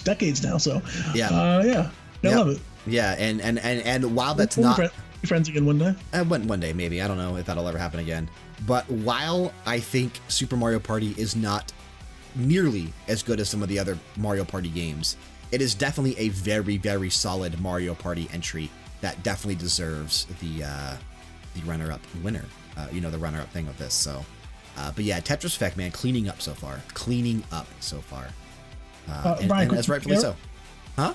decades now. So Yeah. I love it. Yeah, and while that's We'll not, be friends again one day. one day maybe, I don't know if that'll ever happen again. But while I think Super Mario Party is not nearly as good as some of the other Mario Party games, it is definitely a very, very solid Mario Party entry that definitely deserves the runner-up winner. The runner-up thing of this. So, but yeah, Tetris Effect, man, cleaning up so far. Brian, and that's rightfully so. Huh?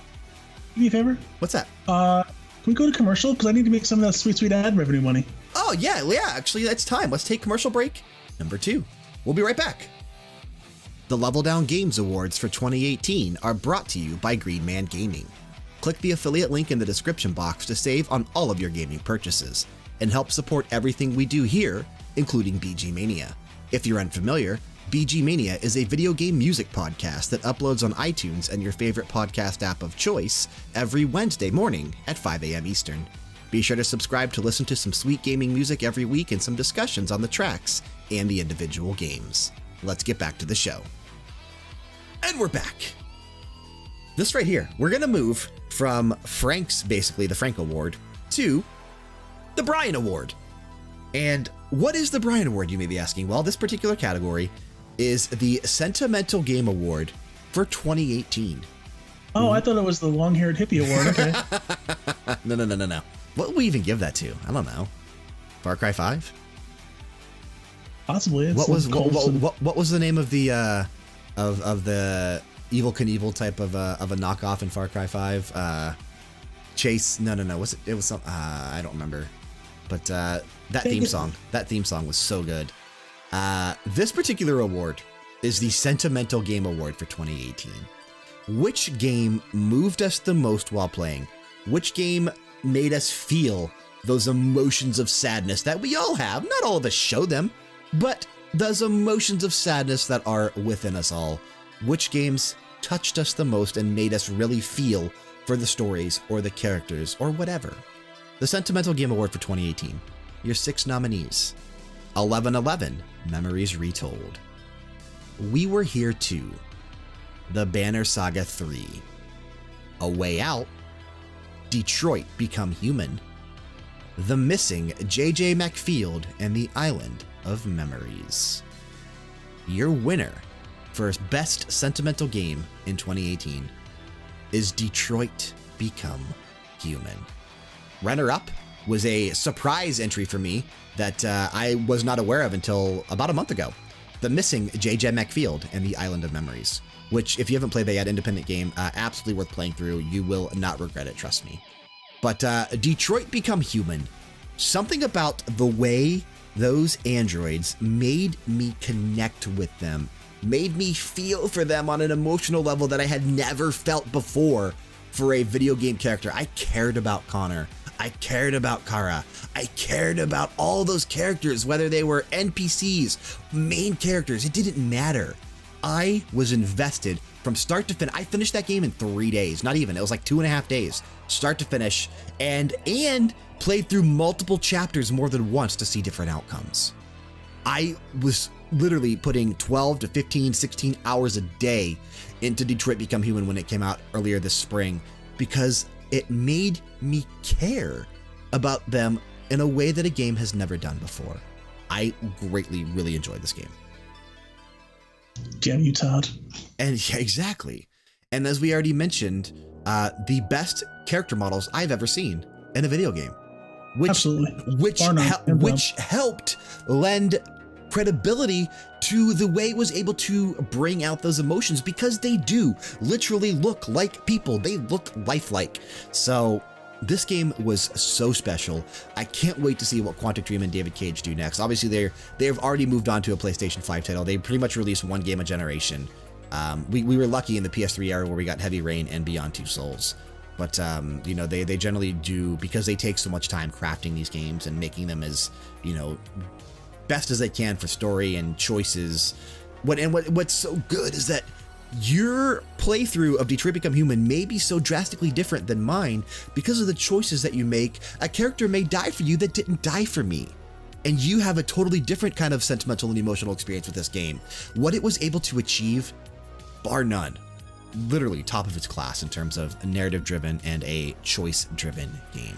Do me a favor. What's that? Can we go to commercial? Because I need to make some of that sweet ad revenue money. Oh, yeah. Actually, it's time. Let's take commercial break number 2. We'll be right back. The Level Down Games Awards for 2018 are brought to you by Green Man Gaming. Click the affiliate link in the description box to save on all of your gaming purchases and help support everything we do here, including BG Mania. If you're unfamiliar, BG Mania is a video game music podcast that uploads on iTunes and your favorite podcast app of choice every Wednesday morning at 5 a.m. Eastern. Be sure to subscribe to listen to some sweet gaming music every week and some discussions on the tracks and the individual games. Let's get back to the show. And we're back. This right here, we're going to move from Frank's, basically the Frank Award, to the Brian Award. And what is the Brian Award, you may be asking? Well, this particular category is the Sentimental Game Award for 2018. Oh, I thought it was the long-haired hippie award. Okay. No. What would we even give that to? I don't know. Far Cry 5? Possibly. It's What was the name of the of the Evel Knievel type of a knockoff in Far Cry 5? Chase? No. It was some. I don't remember. But that theme song was so good. This particular award is the Sentimental Game Award for 2018. Which game moved us the most while playing? Which game made us feel those emotions of sadness that we all have? Not all of us show them, but those emotions of sadness that are within us all. Which games touched us the most and made us really feel for the stories or the characters or whatever? The Sentimental Game Award for 2018. Your 6 nominees. 1111, Memories Retold. We Were Here Too. The Banner Saga 3. A Way Out. Detroit Become Human. The Missing J.J. McField and the Island of Memories. Your winner for Best Sentimental Game in 2018 is Detroit Become Human. Runner-up was a surprise entry for me that I was not aware of until about a month ago. The Missing J.J. McField and the Island of Memories, which, if you haven't played that yet, independent game, absolutely worth playing through. You will not regret it, trust me. But Detroit Become Human, something about the way those androids made me connect with them, made me feel for them on an emotional level that I had never felt before for a video game character. I cared about Connor. I cared about Kara. I cared about all those characters, whether they were NPCs, main characters. It didn't matter. I was invested from start to finish. I finished that game in 3 days. Not even. It was like 2.5 days, start to finish, and played through multiple chapters more than once to see different outcomes. I was literally putting 12 to 15, 16 hours a day into Detroit Become Human when it came out earlier this spring, because it made me care about them in a way that a game has never done before. I greatly, really enjoyed this game. Damn you, Todd. And yeah, exactly. And as we already mentioned, the best character models I've ever seen in a video game. Absolutely. Which helped lend credibility to the way it was able to bring out those emotions, because they do literally look like people. They look lifelike. So this game was so special. I can't wait to see what Quantic Dream and David Cage do next. Obviously, they've already moved on to a PlayStation 5 title. They pretty much released one game a generation. We were lucky in the PS3 era where we got Heavy Rain and Beyond Two Souls. But, you know, they generally do, because they take so much time crafting these games and making them as, you know, best as they can for story and choices. What's so good is that your playthrough of Detroit Become Human may be so drastically different than mine because of the choices that you make. A character may die for you that didn't die for me. And you have a totally different kind of sentimental and emotional experience with this game. What it was able to achieve, bar none, literally top of its class in terms of a narrative-driven and a choice-driven game.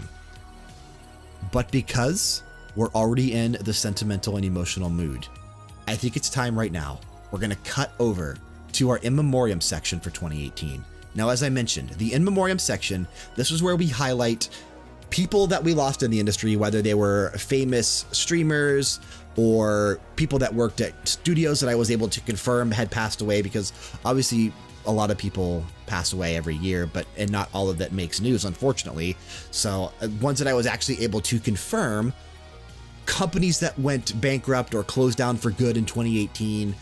But because we're already in the sentimental and emotional mood, I think it's time right now. We're going to cut over to our In Memoriam section for 2018. Now, as I mentioned, the In Memoriam section, this is where we highlight people that we lost in the industry, whether they were famous streamers or people that worked at studios that I was able to confirm had passed away, because obviously a lot of people pass away every year, and not all of that makes news, unfortunately. So ones that I was actually able to confirm, companies that went bankrupt or closed down for good in 2018.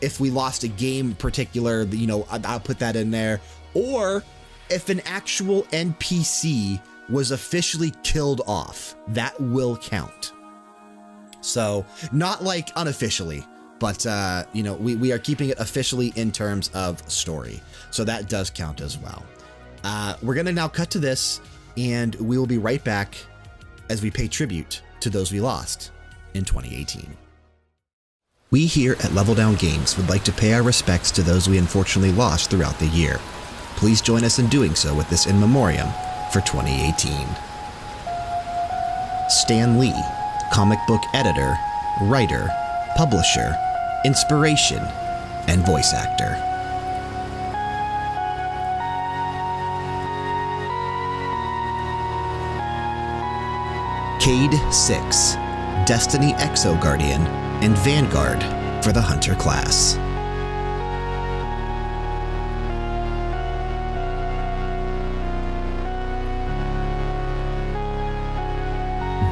If we lost a game in particular, you know, I'll put that in there. Or if an actual NPC was officially killed off, that will count. So not like unofficially, but, you know, we are keeping it officially in terms of story. So that does count as well. We're going to now cut to this, and we will be right back as we pay tribute to those we lost in 2018. We here at Level Down Games would like to pay our respects to those we unfortunately lost throughout the year. Please join us in doing so with this In Memoriam for 2018. Stan Lee, comic book editor, writer, publisher, inspiration, and voice actor. Cade 6, Destiny Exo Guardian, and Vanguard for the Hunter class.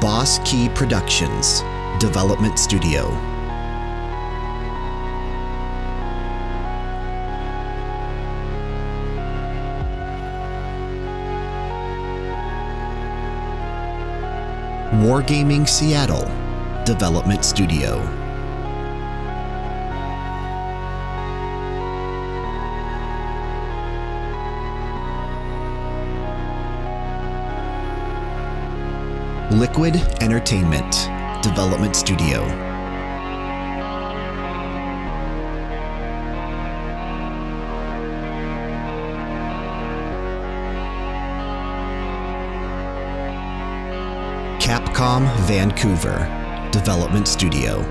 Boss Key Productions, Development Studio. Wargaming Seattle, Development Studio. Liquid Entertainment, Development Studio. Capcom Vancouver, Development Studio.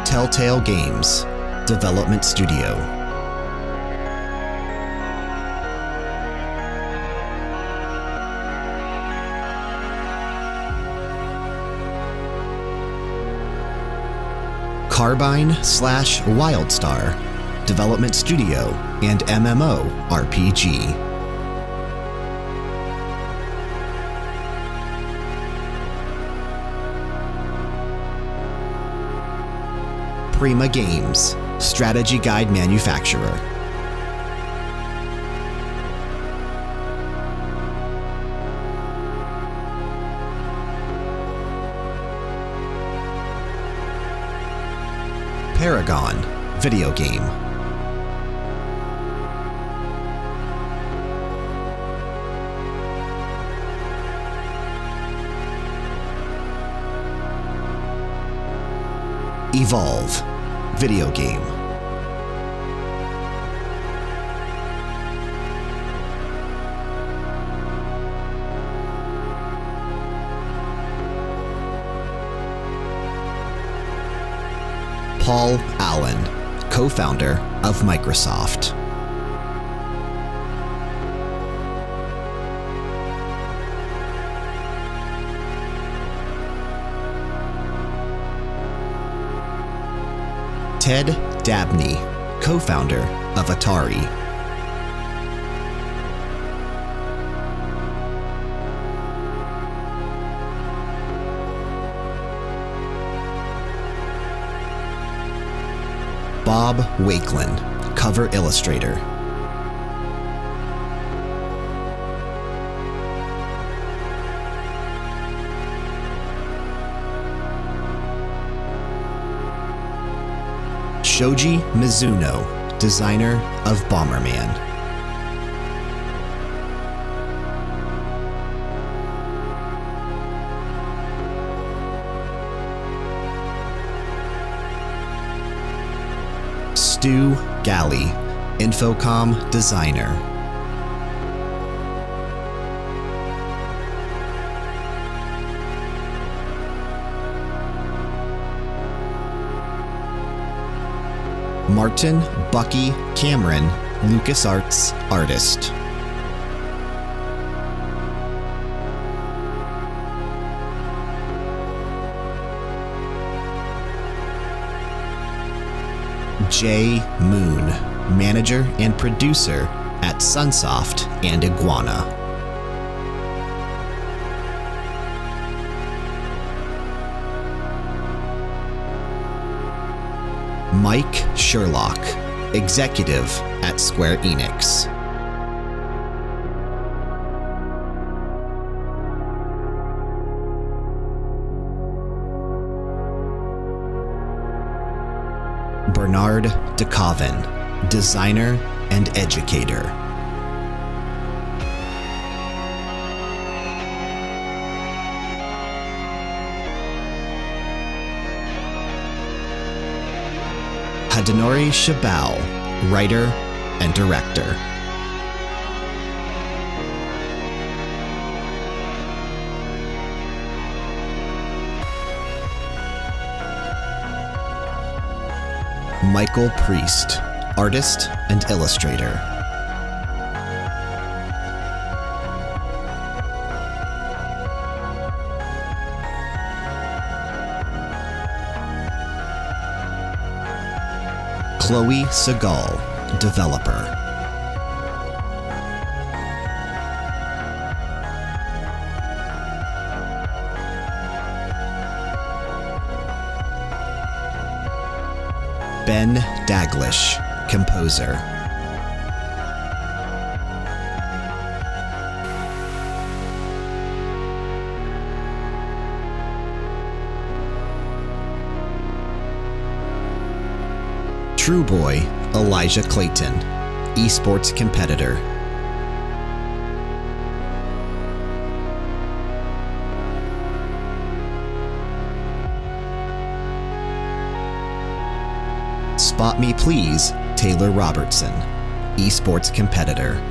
Telltale Games, Development Studio. Carbine/Wildstar, Development Studio and MMO RPG. Prima Games, strategy guide manufacturer. Paragon, video game. Evolve, video game. Paul Allen, co-founder of Microsoft. Ted Dabney, co-founder of Atari. Bob Wakelin, cover illustrator. Shoji Mizuno, designer of Bomberman. Stu Galley, Infocom designer. Martin Bucky Cameron, LucasArts artist. Jay Moon, manager and producer at Sunsoft and Iguana. Mike Sherlock, executive at Square Enix. Bernard DeCoven, designer and educator. Hadenori Shabao, writer and director. Michael Priest, artist and illustrator. Chloe Segal, developer. Ben Daglish, composer. True Boy, Elijah Clayton, esports competitor. Spot Me Please, Taylor Robertson, esports competitor.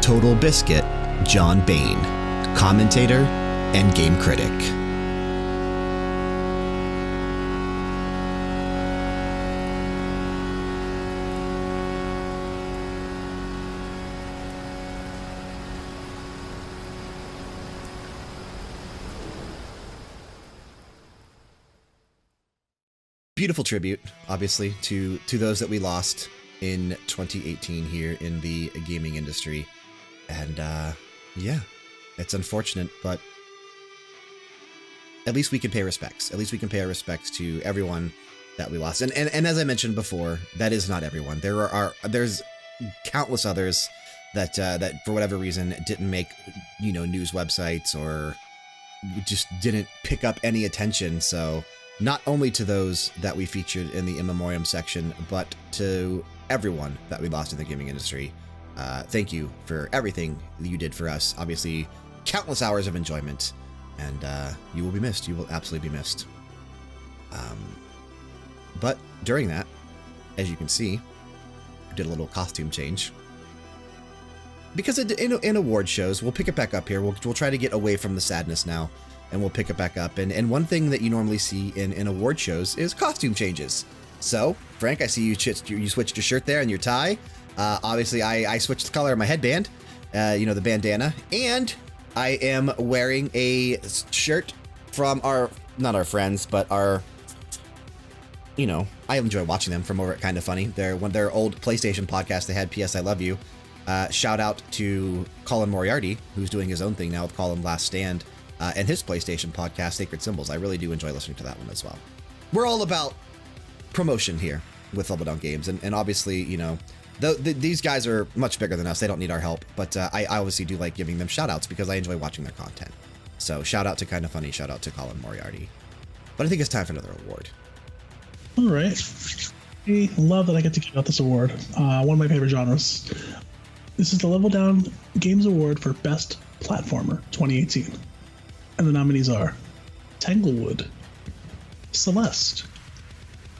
Total Biscuit, John Bain, commentator and game critic. Beautiful tribute, obviously, to those that we lost in 2018 here in the gaming industry. And yeah, it's unfortunate, but at least we can pay respects. At least we can pay our respects to everyone that we lost. And as I mentioned before, that is not everyone. There's countless others that that for whatever reason didn't make, news websites or just didn't pick up any attention. So not only to those that we featured in the in memoriam section, but to everyone that we lost in the gaming industry. Thank you for everything that you did for us. Obviously, countless hours of enjoyment, and you will be missed. You will absolutely be missed. But during that, as you can see, we did a little costume change. Because in award shows, we'll pick it back up here. We'll try to get away from the sadness now, and we'll pick it back up. And one thing that you normally see in award shows is costume changes. So, Frank, I see you switched your shirt there and your tie. Obviously, I switched the color of my headband, the bandana, and I am wearing a shirt from not our friends, but our, I enjoy watching them from over at Kinda Funny. They're one of their old PlayStation podcasts they had, P.S. I Love You. Shout out to Colin Moriarty, who's doing his own thing now with Colin Last Stand, and his PlayStation podcast, Sacred Symbols. I really do enjoy listening to that one as well. We're all about promotion here with Level Down Games, and obviously, These guys are much bigger than us. They don't need our help, but I obviously do like giving them shout outs because I enjoy watching their content. So shout out to Kinda Funny, shout out to Colin Moriarty. But I think it's time for another award. All right. I love that I get to give out this award. One of my favorite genres. This is the Level Down Games Award for Best Platformer 2018. And the nominees are Tanglewood, Celeste,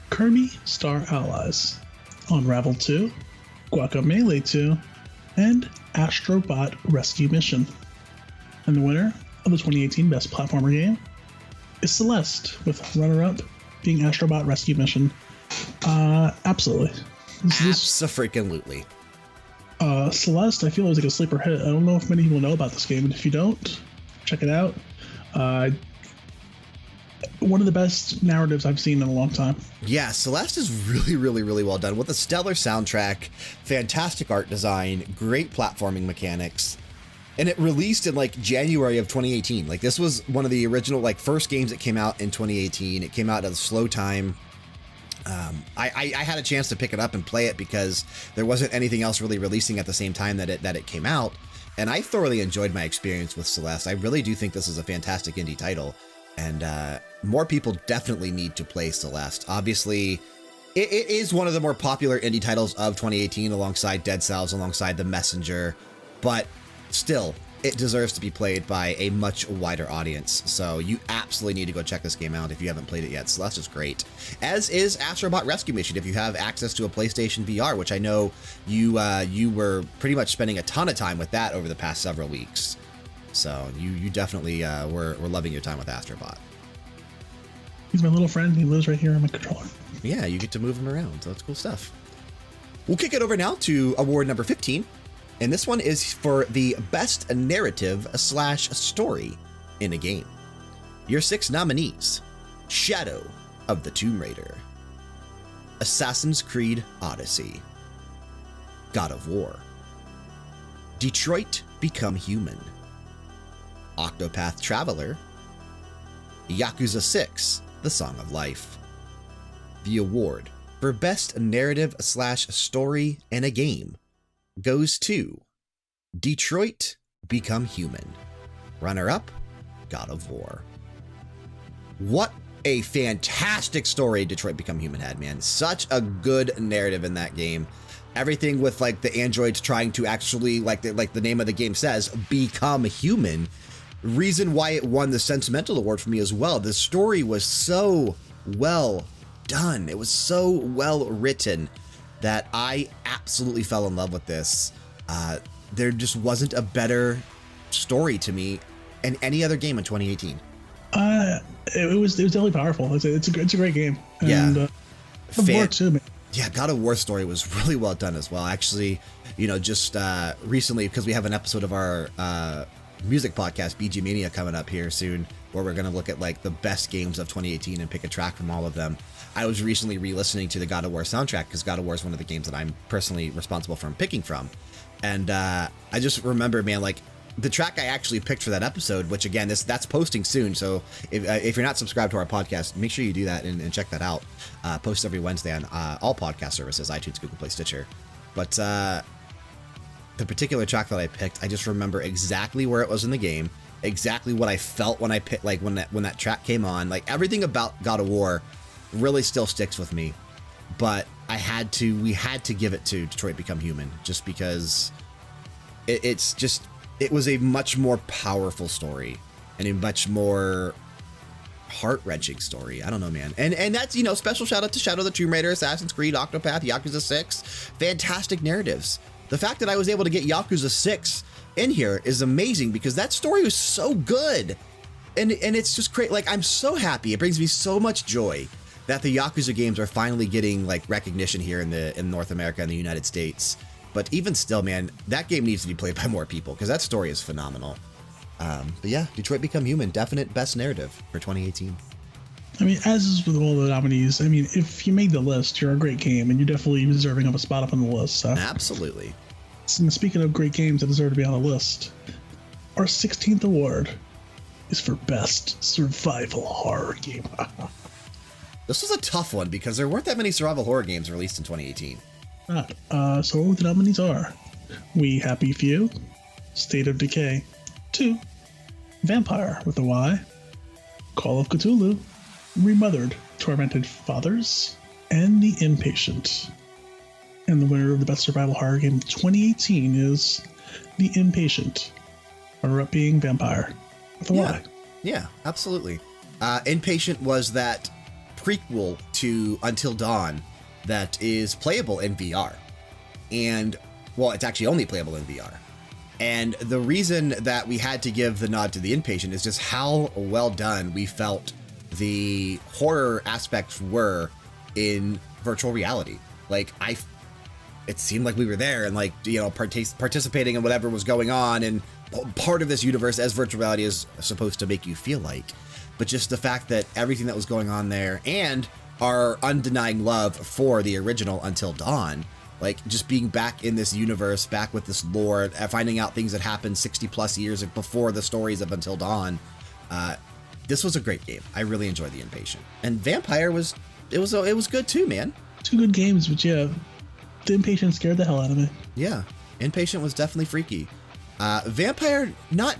Kirby Star Allies, Unravel 2, Guacamelee 2, and Astrobot Rescue Mission. And the winner of the 2018 Best Platformer game is Celeste, with runner-up being Astrobot Rescue Mission. Absolutely. Abso-freaking-lutely. Celeste, I feel, is like a sleeper hit. I don't know if many people know about this game, and if you don't, check it out. One of the best narratives I've seen in a long time. Yeah, Celeste is really, really, really well done with a stellar soundtrack, fantastic art design, great platforming mechanics. And it released in like January of 2018. Like this was one of the original like first games that came out in 2018. It came out at a slow time. I had a chance to pick it up and play it because there wasn't anything else really releasing at the same time that it came out. And I thoroughly enjoyed my experience with Celeste. I really do think this is a fantastic indie title. And more people definitely need to play Celeste. Obviously, it is one of the more popular indie titles of 2018 alongside Dead Cells, alongside The Messenger. But still, it deserves to be played by a much wider audience. So you absolutely need to go check this game out if you haven't played it yet. Celeste is great. As is Astrobot Rescue Mission if you have access to a PlayStation VR, which I know you were pretty much spending a ton of time with that over the past several weeks. So you definitely were loving your time with Astrobot. He's my little friend. He lives right here on my controller. Yeah, you get to move him around. So that's cool stuff. We'll kick it over now to award number 15. And this one is for the best narrative/story in a game. Your 6 nominees: Shadow of the Tomb Raider, Assassin's Creed Odyssey, God of War, Detroit Become Human, Octopath Traveler, Yakuza 6: The Song of Life. The award for best narrative/story in a game goes to Detroit Become Human. Runner-up, God of War. What a fantastic story Detroit Become Human had, man. Such a good narrative in that game. Everything with like the androids trying to actually, like the name of the game says, become human. Reason why it won the Sentimental Award for me as well. The story was so well done. It was so well written that I absolutely fell in love with this. There just wasn't a better story to me in any other game in 2018. It was definitely powerful. It's a great game. And, God of War too, man. Yeah, God of War story was really well done as well. Actually, you know, just recently, because we have an episode of our music podcast, BG Mania, coming up here soon, where we're going to look at like the best games of 2018 and pick a track from all of them. I was recently re-listening to the God of War soundtrack because God of War is one of the games that I'm personally responsible for picking from. And I just remember, man, like the track I actually picked for that episode, which again, that's posting soon. So if you're not subscribed to our podcast, make sure you do that and check that out. Posts every Wednesday on all podcast services, iTunes, Google Play, Stitcher. But the particular track that I picked, I just remember exactly where it was in the game, exactly what I felt when I picked, like when that track came on, like everything about God of War really still sticks with me. But we had to give it to Detroit Become Human just because it was a much more powerful story and a much more heart-wrenching story. I don't know, man. And that's, you know, special shout out to Shadow of the Tomb Raider, Assassin's Creed, Octopath, Yakuza 6. Fantastic narratives. The fact that I was able to get Yakuza 6 in here is amazing because that story was so good. And it's just great. Like, I'm so happy. It brings me so much joy that the Yakuza games are finally getting like recognition here in North America and the United States. But even still, man, that game needs to be played by more people because that story is phenomenal. But yeah, Detroit Become Human, definite best narrative for 2018. I mean, as is with all the nominees, I mean, if you made the list, you're a great game and you're definitely deserving of a spot up on the list. So. Absolutely. And speaking of great games that deserve to be on the list, our 16th award is for best survival horror game. This was a tough one because there weren't that many survival horror games released in 2018. So the nominees are We Happy Few, State of Decay 2, Vampire with a Y, Call of Cthulhu, Remothered, Tormented Fathers, and The Impatient. And the winner of the Best Survival Horror Game of 2018 is The Impatient, runner-up being Vampire with a Y. Yeah, absolutely. Impatient was that prequel to Until Dawn that is playable in VR. And, well, it's actually only playable in VR. And the reason that we had to give the nod to The Impatient is just how well done we felt the horror aspects were in virtual reality. Like, it seemed like we were there and, like, you know, participating in whatever was going on and part of this universe, as virtual reality is supposed to make you feel like. But just the fact that everything that was going on there and our undenying love for the original Until Dawn, like just being back in this universe, back with this lore, finding out things that happened 60 plus years before the stories of Until Dawn. This was a great game. I really enjoyed The Impatient. And Vampire was good too, man. Two good games, but yeah, The Impatient scared the hell out of me. Yeah, Impatient was definitely freaky. Vampire, not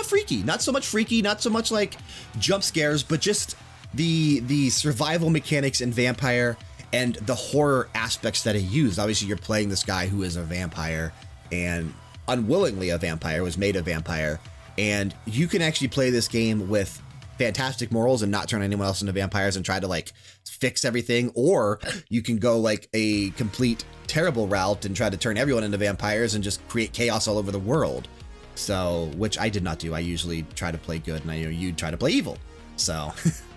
freaky, not so much freaky, not so much like jump scares, but just the survival mechanics in Vampire and the horror aspects that it used. Obviously, you're playing this guy who is a vampire and unwillingly a vampire, was made a vampire, and you can actually play this game with fantastic morals and not turn anyone else into vampires and try to like fix everything, or you can go like a complete terrible route and try to turn everyone into vampires and just create chaos all over the world. So, which I did not do. I usually try to play good, and I know you try to play evil. So,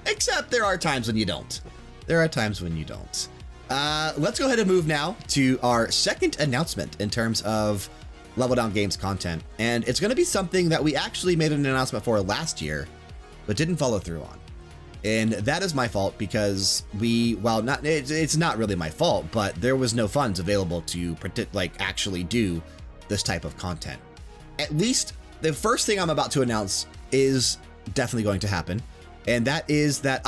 except there are times when you don't. There are times when you don't. Let's go ahead and move now to our second announcement in terms of Level Down Games content. And it's going to be something that we actually made an announcement for last year, but didn't follow through on. And that is my fault because it's not really my fault, but there was no funds available to actually do this type of content. At least the first thing I'm about to announce is definitely going to happen. And that is that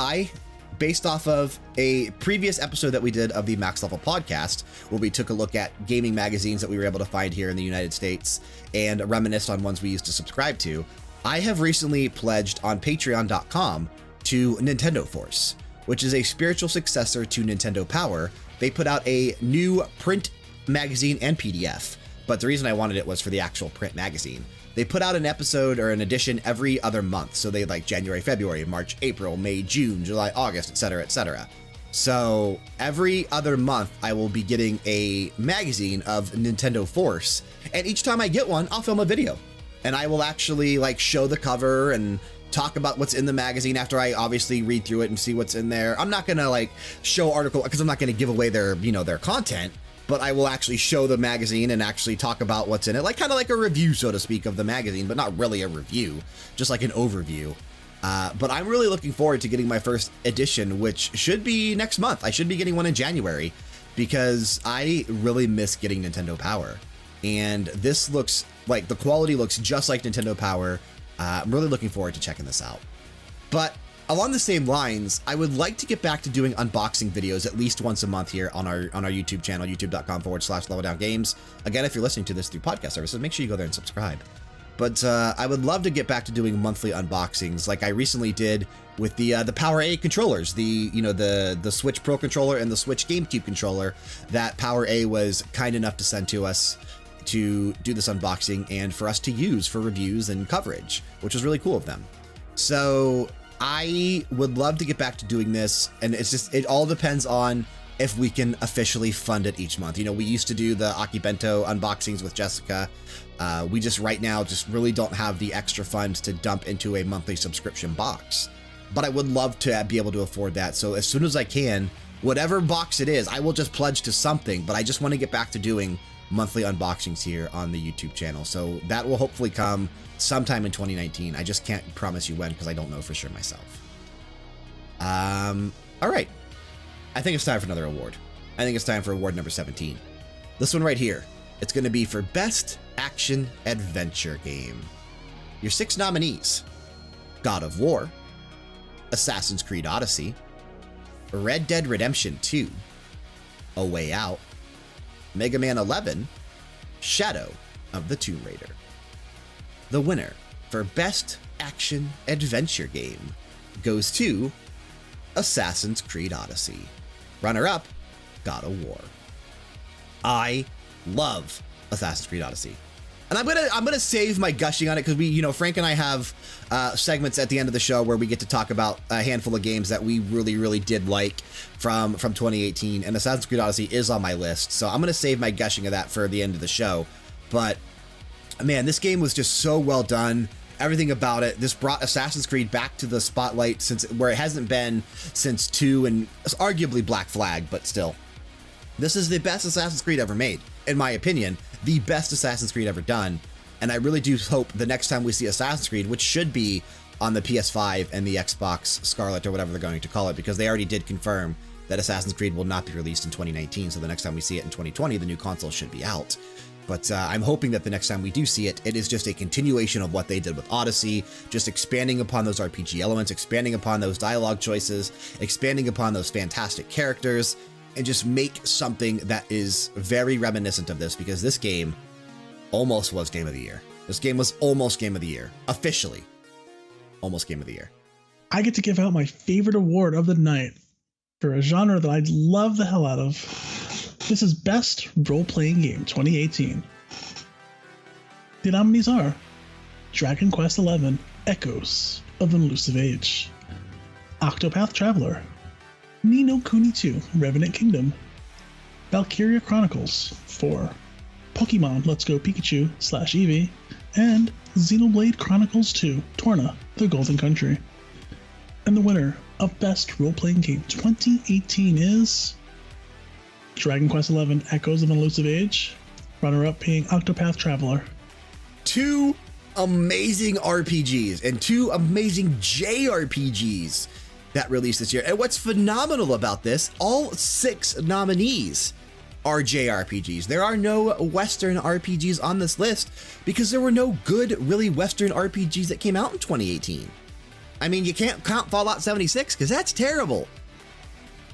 based off of a previous episode that we did of the Max Level podcast, where we took a look at gaming magazines that we were able to find here in the United States and reminisced on ones we used to subscribe to, I have recently pledged on patreon.com to Nintendo Force, which is a spiritual successor to Nintendo Power. They put out a new print magazine and PDF, but the reason I wanted it was for the actual print magazine. They put out an episode or an edition every other month. So they like January, February, March, April, May, June, July, August, etc., etc. So every other month, I will be getting a magazine of Nintendo Force. And each time I get one, I'll film a video. And I will actually like show the cover and talk about what's in the magazine after I obviously read through it and see what's in there. I'm not going to like show article because I'm not going to give away their content, but I will actually show the magazine and actually talk about what's in it. Like kind of like a review, so to speak, of the magazine, but not really a review, just like an overview. But I'm really looking forward to getting my first edition, which should be next month. I should be getting one in January because I really miss getting Nintendo Power. And this looks like the quality looks just like Nintendo Power. I'm really looking forward to checking this out. But along the same lines, I would like to get back to doing unboxing videos at least once a month here on our YouTube channel, youtube.com/leveldowngames. Again, if you're listening to this through podcast services, make sure you go there and subscribe. But I would love to get back to doing monthly unboxings like I recently did with the Power A controllers, the Switch Pro controller and the Switch GameCube controller that Power A was kind enough to send to us to do this unboxing and for us to use for reviews and coverage, which was really cool of them. So I would love to get back to doing this, and it all depends on if we can officially fund it each month. We used to do the Akibento unboxings with Jessica. We just right now just really don't have the extra funds to dump into a monthly subscription box. But I would love to be able to afford that. So as soon as I can, whatever box it is, I will just pledge to something, but I just want to get back to doing monthly unboxings here on the YouTube channel. So that will hopefully come sometime in 2019. I just can't promise you when because I don't know for sure myself. All right. I think it's time for another award. I think it's time for award number 17. This one right here. It's going to be for Best Action Adventure Game. Your 6 nominees: God of War, Assassin's Creed Odyssey, Red Dead Redemption 2, A Way Out, Mega Man 11, Shadow of the Tomb Raider. The winner for Best Action Adventure Game goes to Assassin's Creed Odyssey. Runner-up, God of War. I love Assassin's Creed Odyssey. And I'm gonna save my gushing on it because Frank and I have segments at the end of the show where we get to talk about a handful of games that we really, really did like from 2018. And Assassin's Creed Odyssey is on my list, so I'm gonna save my gushing of that for the end of the show. But man, this game was just so well done. Everything about it. This brought Assassin's Creed back to the spotlight where it hasn't been since 2 and arguably Black Flag, but still. This is the best Assassin's Creed ever made, in my opinion. The best Assassin's Creed ever done. And I really do hope the next time we see Assassin's Creed, which should be on the PS5 and the Xbox Scarlet or whatever they're going to call it, because they already did confirm that Assassin's Creed will not be released in 2019. So the next time we see it in 2020, the new console should be out. But I'm hoping that the next time we do see it, it is just a continuation of what they did with Odyssey, just expanding upon those RPG elements, expanding upon those dialogue choices, expanding upon those fantastic characters, and just make something that is very reminiscent of this, because this game almost was Game of the Year. This game was almost Game of the Year. Officially. Almost Game of the Year. I get to give out my favorite award of the night for a genre that I love the hell out of. This is Best Role-Playing Game 2018. The nominees are Dragon Quest XI Echoes of an Elusive Age, Octopath Traveler, Ni no Kuni 2 Revenant Kingdom, Valkyria Chronicles 4, Pokemon Let's Go Pikachu / Eevee, and Xenoblade Chronicles 2 Torna, the Golden Country. And the winner of Best Role-Playing Game 2018 is Dragon Quest XI Echoes of an Elusive Age, runner-up being Octopath Traveler. 2 amazing RPGs and 2 amazing JRPGs that released this year. And what's phenomenal about this, all 6 nominees are JRPGs. There are no Western RPGs on this list because there were no good, really Western RPGs that came out in 2018. I mean, you can't count Fallout 76 because that's terrible.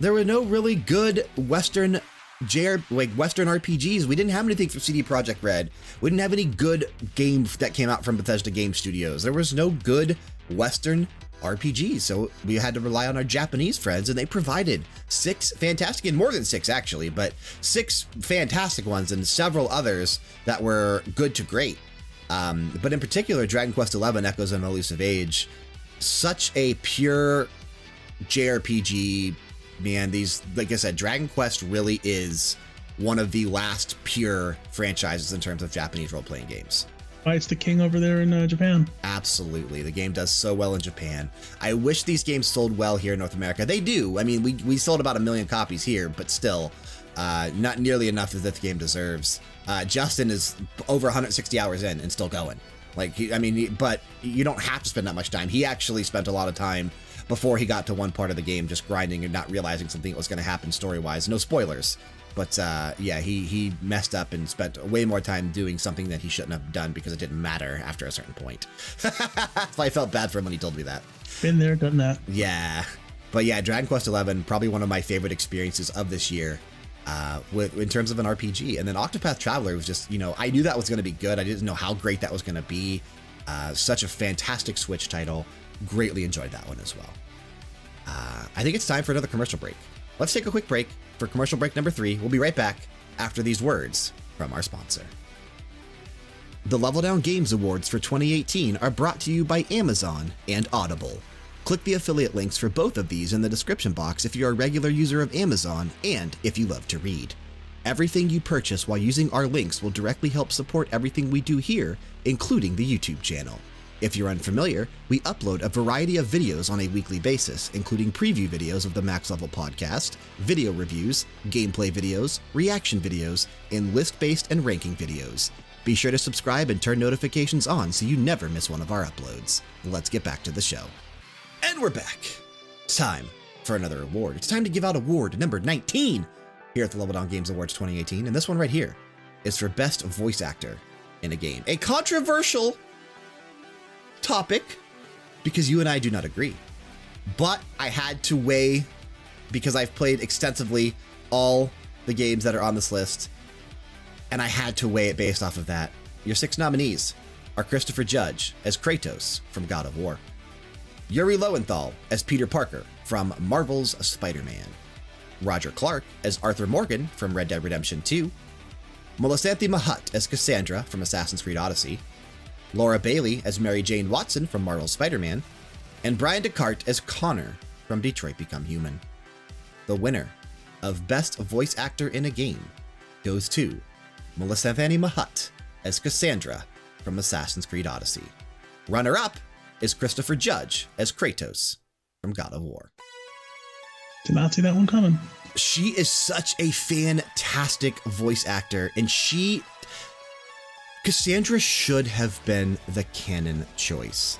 There were no really good Western Western RPGs. We didn't have anything from CD Projekt Red. We didn't have any good games that came out from Bethesda Game Studios. There was no good Western RPGs, so we had to rely on our Japanese friends, and they provided 6 fantastic, and more than 6 actually, but 6 fantastic ones and several others that were good to great. But in particular, Dragon Quest XI Echoes of an Elusive Age, such a pure JRPG. Man, like I said, Dragon Quest really is one of the last pure franchises in terms of Japanese role-playing games. Why it's the king over there in Japan. Absolutely. The game does so well in Japan. I wish these games sold well here in North America. They do. I mean, we sold about 1 million copies here, but still not nearly enough as that the game deserves. Justin is over 160 hours in and still going. But you don't have to spend that much time. He actually spent a lot of time before he got to one part of the game just grinding and not realizing something was going to happen story-wise. No spoilers. But yeah, he messed up and spent way more time doing something that he shouldn't have done because it didn't matter after a certain point. So I felt bad for him when he told me that. Been there, done that. Yeah. But yeah, Dragon Quest XI, probably one of my favorite experiences of this year in terms of an RPG. And then Octopath Traveler was just, I knew that was going to be good. I didn't know how great that was going to be. Such a fantastic Switch title. Greatly enjoyed that one as well. I think it's time for another commercial break. Let's take a quick break for commercial break number 3. We'll be right back after these words from our sponsor. The Level Down Games Awards for 2018 are brought to you by Amazon and Audible. Click the affiliate links for both of these in the description box if you're a regular user of Amazon and if you love to read. Everything you purchase while using our links will directly help support everything we do here, including the YouTube channel. If you're unfamiliar, we upload a variety of videos on a weekly basis, including preview videos of the Max Level podcast, video reviews, gameplay videos, reaction videos, and list-based and ranking videos. Be sure to subscribe and turn notifications on so you never miss one of our uploads. Let's get back to the show. And we're back. It's time for another award. It's time to give out award number 19 here at the Level Down Games Awards 2018, and this one right here is for Best Voice Actor in a Game. A controversial topic because you and I do not agree, but I had to weigh, because I've played extensively all the games that are on this list, and I had to weigh it based off of that. Your 6 nominees are Christopher Judge as Kratos from God of War, Yuri Lowenthal as Peter Parker from Marvel's Spider-Man, Roger Clark as Arthur Morgan from Red Dead Redemption 2, Melisanthe Mahutt as Cassandra from Assassin's Creed Odyssey, Laura Bailey as Mary Jane Watson from Marvel's Spider-Man, and Brian Descartes as Connor from Detroit Become Human. The winner of Best Voice Actor in a Game goes to Melisanthe Mahutt as Cassandra from Assassin's Creed Odyssey. Runner-up is Christopher Judge as Kratos from God of War. Did not see that one coming. She is such a fantastic voice actor, and Cassandra should have been the canon choice.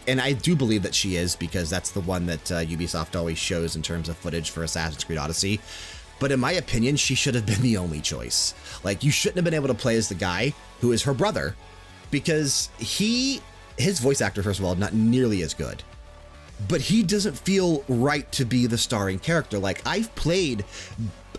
And I do believe that she is, because that's the one that Ubisoft always shows in terms of footage for Assassin's Creed Odyssey. But in my opinion, she should have been the only choice. You shouldn't have been able to play as the guy who is her brother, because his voice actor, first of all, not nearly as good. But he doesn't feel right to be the starring character. I played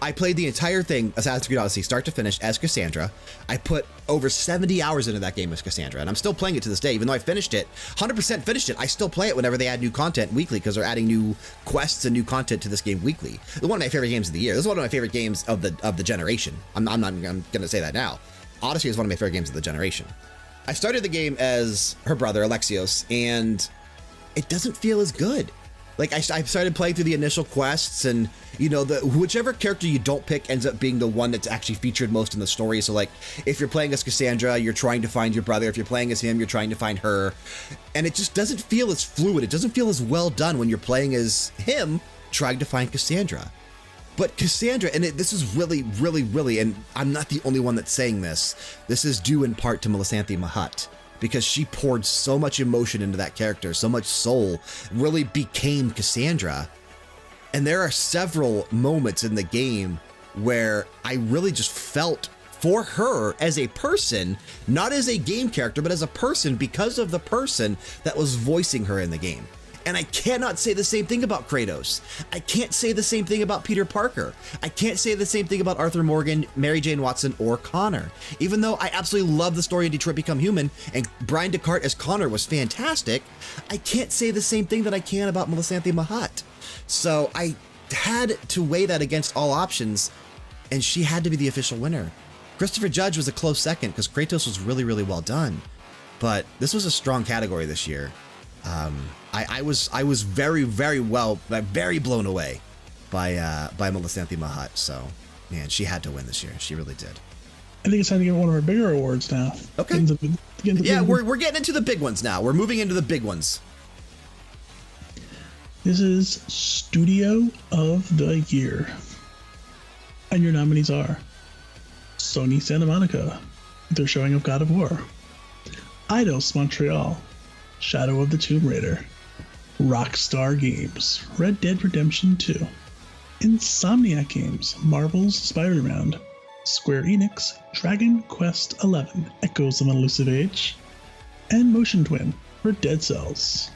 the entire thing, Assassin's Creed Odyssey, start to finish, as Cassandra. I put over 70 hours into that game as Cassandra, and I'm still playing it to this day. Even though I finished it, 100% finished it, I still play it whenever they add new content weekly, because they're adding new quests and new content to this game weekly. It's one of my favorite games of the year. This is one of my favorite games of the generation. I'm going to say that now. Odyssey is one of my favorite games of the generation. I started the game as her brother, Alexios, and it doesn't feel as good. I started playing through the initial quests, and whichever character you don't pick ends up being the one that's actually featured most in the story. So if you're playing as Cassandra, you're trying to find your brother. If you're playing as him, you're trying to find her. And it just doesn't feel as fluid. It doesn't feel as well done when you're playing as him trying to find Cassandra. But Cassandra, and this is really, really, really, and I'm not the only one that's saying this, this is due in part to Melisanthe Mahutt, because she poured so much emotion into that character, so much soul, really became Cassandra. And there are several moments in the game where I really just felt for her as a person, not as a game character, but as a person, because of the person that was voicing her in the game. And I cannot say the same thing about Kratos. I can't say the same thing about Peter Parker. I can't say the same thing about Arthur Morgan, Mary Jane Watson, or Connor. Even though I absolutely love the story of Detroit Become Human, and Brian Descartes as Connor was fantastic, I can't say the same thing that I can about Melisanthe Mahutt. So I had to weigh that against all options, and she had to be the official winner. Christopher Judge was a close second, because Kratos was really, really well done. But this was a strong category this year. I was very, very blown away by Melisanthe Mahutt. So, man, she had to win this year. She really did. I think it's time to get one of our bigger awards now. Okay. We're getting into the big ones now. We're moving into the big ones. This is Studio of the Year. And your nominees are Sony Santa Monica, their showing of God of War, Eidos Montreal, Shadow of the Tomb Raider, Rockstar Games, Red Dead Redemption 2, Insomniac Games, Marvel's Spider-Man, Square Enix, Dragon Quest XI, Echoes of an Elusive Age, and Motion Twin for Dead Cells.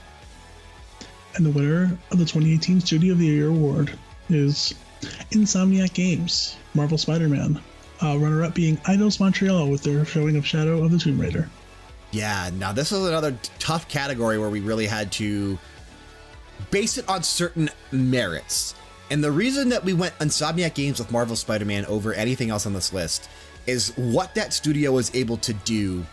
And the winner of the 2018 Studio of the Year award is Insomniac Games, Marvel Spider-Man, runner-up being Eidos Montreal with their showing of Shadow of the Tomb Raider. Yeah, now this is another tough category where we really had to base it on certain merits. And the reason that we went Insomniac Games with Marvel Spider-Man over anything else on this list is what that studio was able to do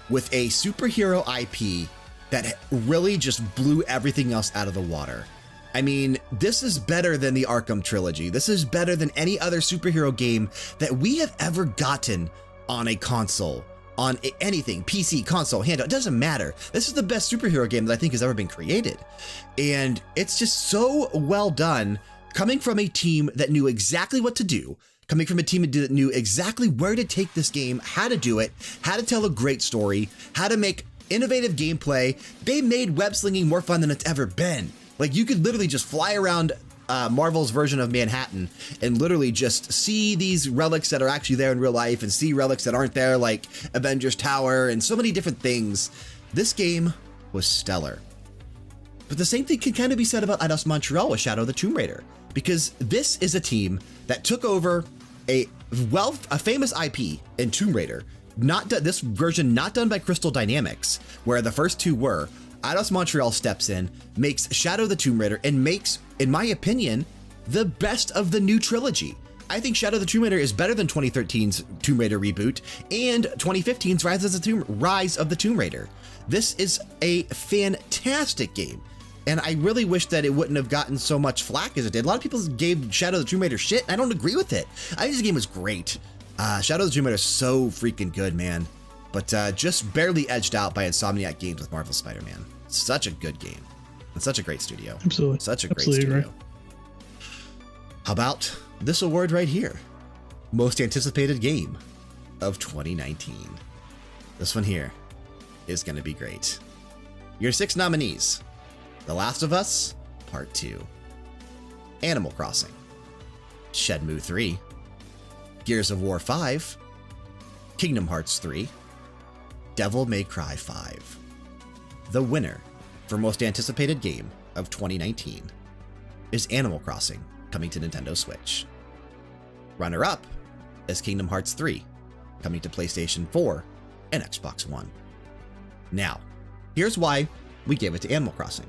with a superhero IP that really just blew everything else out of the water. I mean, this is better than the Arkham trilogy. This is better than any other superhero game that we have ever gotten on a console. On anything, PC, console, handheld, it doesn't matter. This is the best superhero game that I think has ever been created. And it's just so well done, coming from a team that knew exactly what to do, coming from a team that knew exactly where to take this game, how to do it, how to tell a great story, how to make innovative gameplay. They made web slinging more fun than it's ever been. You could literally just fly around Marvel's version of Manhattan and literally just see these relics that are actually there in real life and see relics that aren't there, like Avengers Tower and so many different things. This game was stellar. But the same thing can kind of be said about Eidos Montreal with Shadow of the Tomb Raider, because this is a team that took over a a famous IP in Tomb Raider, this version not done by Crystal Dynamics, where the first two were. Eidos Montreal steps in, makes Shadow of the Tomb Raider, and makes, in my opinion, the best of the new trilogy. I think Shadow of the Tomb Raider is better than 2013's Tomb Raider reboot and 2015's Rise of the Tomb Raider. This is a fantastic game, and I really wish that it wouldn't have gotten so much flack as it did. A lot of people gave Shadow of the Tomb Raider shit, and I don't agree with it. I think this game was great. Shadow of the Tomb Raider is so freaking good, man. But just barely edged out by Insomniac Games with Marvel Spider-Man. Such a good game. And such a great studio. Absolutely. Such a great studio. Right. How about this award right here? Most anticipated game of 2019. This one here is going to be great. Your 6 nominees: The Last of Us Part 2, Animal Crossing, Shenmue 3, Gears of War 5, Kingdom Hearts 3, Devil May Cry 5. The winner for most anticipated game of 2019 is Animal Crossing, coming to Nintendo Switch. Runner-up is Kingdom Hearts 3, coming to PlayStation 4 and Xbox One. Now, here's why we gave it to Animal Crossing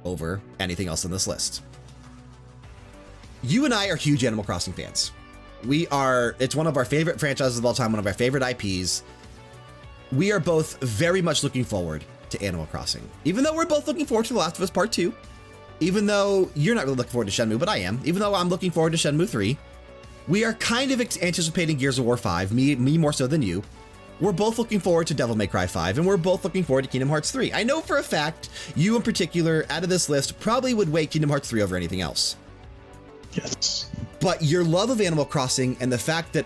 over anything else on this list. You and I are huge Animal Crossing fans. It's one of our favorite franchises of all time, one of our favorite IPs. We are both very much looking forward to Animal Crossing. Even though we're both looking forward to The Last of Us Part 2, even though you're not really looking forward to Shenmue, but I am, even though I'm looking forward to Shenmue 3, we are kind of anticipating Gears of War 5, me more so than you. We're both looking forward to Devil May Cry 5, and we're both looking forward to Kingdom Hearts 3. I know for a fact, you in particular, out of this list, probably would weigh Kingdom Hearts 3 over anything else. Yes. But your love of Animal Crossing and the fact that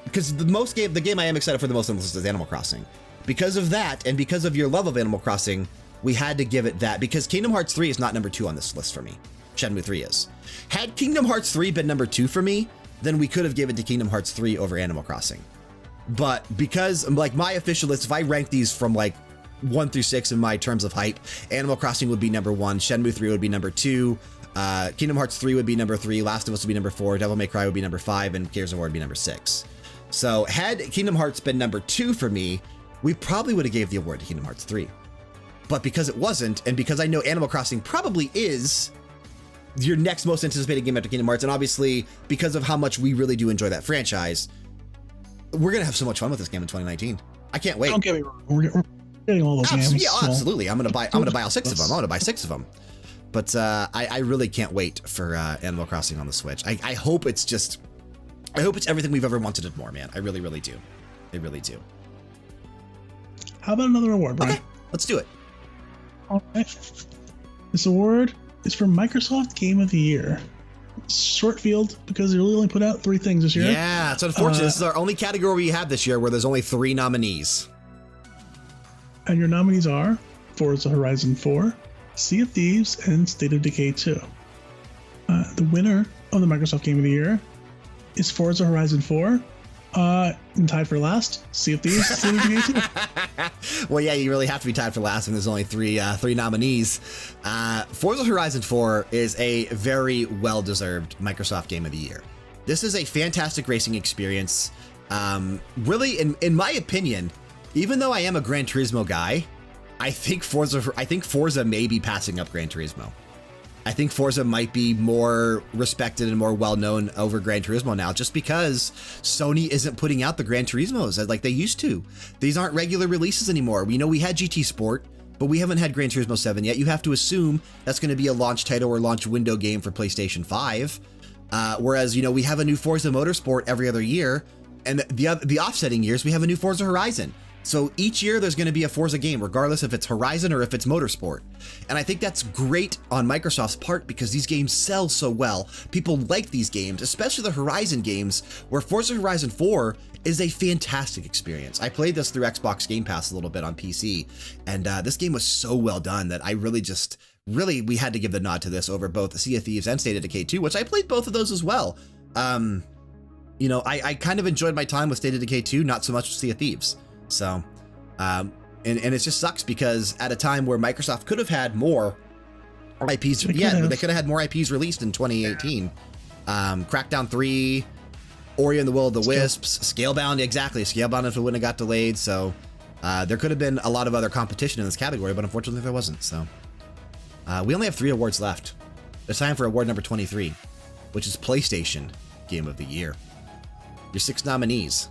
because the game I am excited for the most on this list is Animal Crossing. Because of that, and because of your love of Animal Crossing, we had to give it that, because Kingdom Hearts 3 is not number 2 on this list for me. Shenmue 3 is. Had Kingdom Hearts 3 been number 2 for me, then we could have given to Kingdom Hearts 3 over Animal Crossing. But because, like, my official list, if I rank these from, like, 1 through 6 in my terms of hype, Animal Crossing would be number 1, Shenmue 3 would be number 2, Kingdom Hearts 3 would be number 3, Last of Us would be number 4, Devil May Cry would be number 5, and Gears of War would be number 6. So had Kingdom Hearts been number 2 for me, we probably would have gave the award to Kingdom Hearts 3. But because it wasn't, and because I know Animal Crossing probably is your next most anticipated game after Kingdom Hearts, and obviously because of how much we really do enjoy that franchise, we're going to have so much fun with this game in 2019. I can't wait. Don't get me wrong. We're getting all those games. Yeah, absolutely. I'm going to buy all 6 of them. I'm going to buy 6 of them. But I really can't wait for Animal Crossing on the Switch. I hope it's everything we've ever wanted and more, man. I really, really do. I really do. How about another award, Brian? Okay, let's do it. All right. This award is for Microsoft Game of the Year. Short field, because they really only put out 3 things this year. Yeah, it's unfortunate. This is our only category we have this year where there's only 3 nominees. And your nominees are Forza Horizon 4, Sea of Thieves, and State of Decay 2. The winner of the Microsoft Game of the Year is Forza Horizon 4. And tied for last, Sea of Thieves, State of Decay 2. Well, yeah, you really have to be tied for last when there's only 3 nominees. Forza Horizon 4 is a very well-deserved Microsoft Game of the Year. This is a fantastic racing experience. Really, in my opinion, even though I am a Gran Turismo guy, I think Forza may be passing up Gran Turismo. I think Forza might be more respected and more well-known over Gran Turismo now, just because Sony isn't putting out the Gran Turismos like they used to. These aren't regular releases anymore. We know we had GT Sport, but we haven't had Gran Turismo 7 yet. You have to assume that's going to be a launch title or launch window game for PlayStation 5. Whereas, we have a new Forza Motorsport every other year, and the offsetting years, we have a new Forza Horizon. So each year there's going to be a Forza game, regardless if it's Horizon or if it's Motorsport. And I think that's great on Microsoft's part because these games sell so well. People like these games, especially the Horizon games, where Forza Horizon 4 is a fantastic experience. I played this through Xbox Game Pass a little bit on PC, and this game was so well done that I really, we had to give the nod to this over both Sea of Thieves and State of Decay 2, which I played both of those as well. I kind of enjoyed my time with State of Decay 2, not so much with Sea of Thieves. So, and it just sucks because at a time where Microsoft could have had more IPs, they could have had more IPs released in 2018. Crackdown 3, Ori and the Will of the Wisps, Scalebound, exactly. Scalebound if it wouldn't have got delayed. So there could have been a lot of other competition in this category, but unfortunately there wasn't. So we only have 3 awards left. It's time for award number 23, which is PlayStation Game of the Year. Your 6 nominees: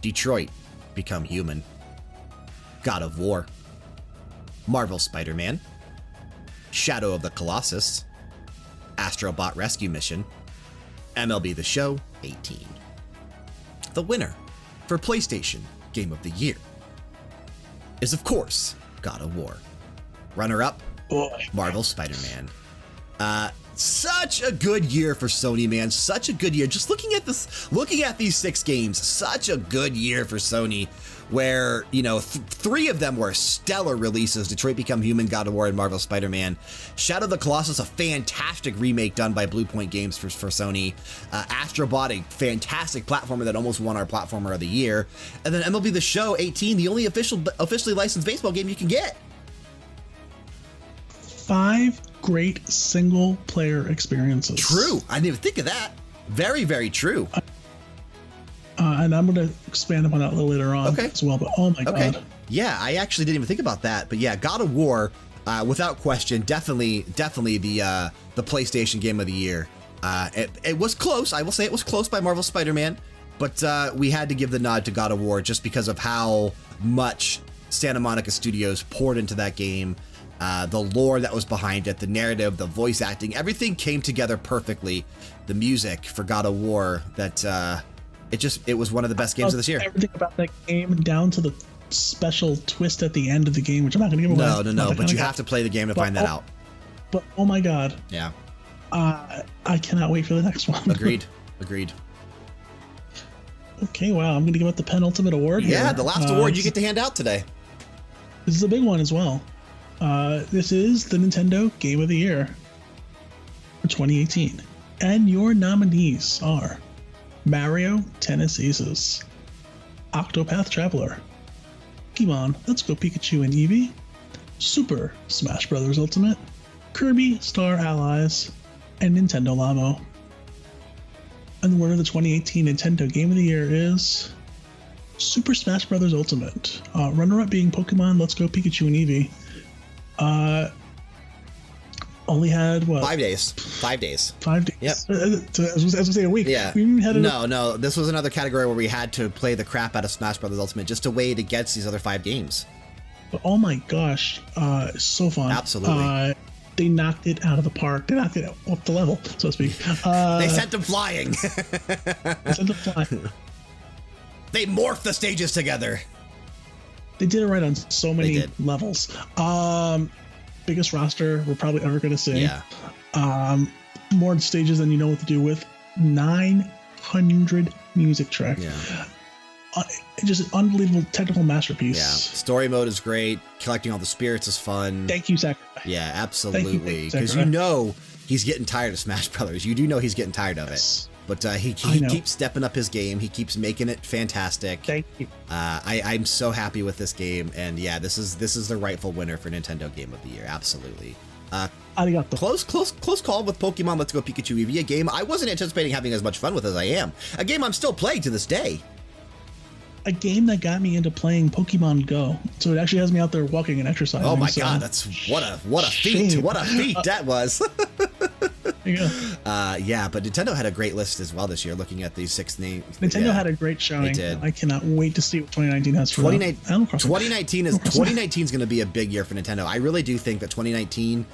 Detroit Become Human, God of War, Marvel Spider-Man, Shadow of the Colossus, Astro Bot Rescue Mission, MLB The Show 18. The winner for PlayStation Game of the Year is, of course, God of War. Runner-up, Marvel Spider-Man. Such a good year for Sony, man. Such a good year. Just looking at these 6 games, such a good year for Sony, where, you know, 3 of them were stellar releases: Detroit Become Human, God of War, and Marvel Spider-Man. Shadow of the Colossus, a fantastic remake done by Blue Point Games for Sony. Astro Bot, a fantastic platformer that almost won our Platformer of the Year. And then MLB The Show 18, the only officially licensed baseball game you can get. 5 great single-player experiences. True. I didn't even think of that. Very, very true. And I'm going to expand upon that a little later on as well. But oh my God. Yeah, I actually didn't even think about that. But yeah, God of War, without question, definitely the PlayStation Game of the Year. It was close. I will say it was close by Marvel Spider-Man. But we had to give the nod to God of War just because of how much Santa Monica Studios poured into that game. The lore that was behind it, the narrative, the voice acting, everything came together perfectly. The music for God of War, that it was one of the best games of this year. Everything about that game, down to the special twist at the end of the game, which I'm not going to give away. No, but you have to play the game to find that out. But oh my God. Yeah. I cannot wait for the next one. Agreed. Okay, wow. I'm going to give out the penultimate award Yeah, here. the last award you get to hand out today. This is a big one as well. This is the Nintendo Game of the Year for 2018. And your nominees are Mario Tennis Aces, Octopath Traveler, Pokemon Let's Go Pikachu and Eevee, Super Smash Bros. Ultimate, Kirby Star Allies, and Nintendo Labo. And the winner of the 2018 Nintendo Game of the Year is Super Smash Bros. Ultimate. Runner-up being Pokemon Let's Go Pikachu and Eevee. Only had what? 5 days. 5 days. 5 days. Yep. As we say, a week. Yeah. We even had no. This was another category where we had to play the crap out of Smash Bros. Ultimate just a way to get these other 5 games. But oh my gosh, so fun. Absolutely. They knocked it out of the park. They knocked it up the level, so to speak. They sent them flying. They morphed the stages together. They did it right on so many levels. Biggest roster we're probably ever going to see. Yeah. More stages than you know what to do with. 900 music tracks. Yeah. Just an unbelievable technical masterpiece. Yeah. Story mode is great. Collecting all the spirits is fun. Thank you, Zach. Yeah, absolutely. Because you know he's getting tired of Smash Brothers. You do know he's getting tired of it. But he keeps stepping up his game. He keeps making it fantastic. Thank you. I'm so happy with this game, and yeah, this is the rightful winner for Nintendo Game of the Year. Absolutely. Close call with Pokemon Let's Go Pikachu Eevee, a game I wasn't anticipating having as much fun with as I am. A game I'm still playing to this day. A game that got me into playing Pokemon Go, so it actually has me out there walking and exercising. Oh my God, that's what a feat! What a feat that was. Yeah, but Nintendo had a great list as well this year. Looking at these 6 names, Nintendo had a great showing. They did. I cannot wait to see what 2019 has for them. 2019 is going to be a big year for Nintendo. I really do think that 2019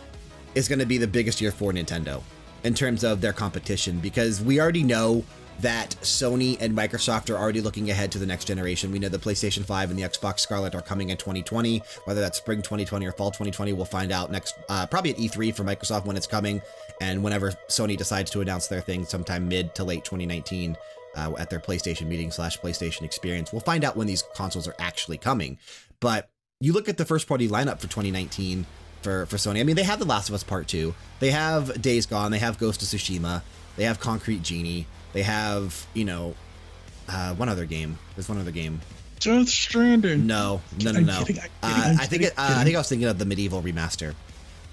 is going to be the biggest year for Nintendo in terms of their competition, because we already know that Sony and Microsoft are already looking ahead to the next generation. We know the PlayStation 5 and the Xbox Scarlet are coming in 2020. Whether that's spring 2020 or fall 2020, we'll find out next, probably at E3 for Microsoft when it's coming, and whenever Sony decides to announce their thing sometime mid to late 2019 at their PlayStation meeting / PlayStation experience. We'll find out when these consoles are actually coming. But you look at the first party lineup for 2019 for Sony. I mean, they have The Last of Us Part 2. They have Days Gone. They have Ghost of Tsushima. They have Concrete Genie. They have, one other game. There's one other game. Death Stranding. No. I think I was thinking of the Medieval remaster.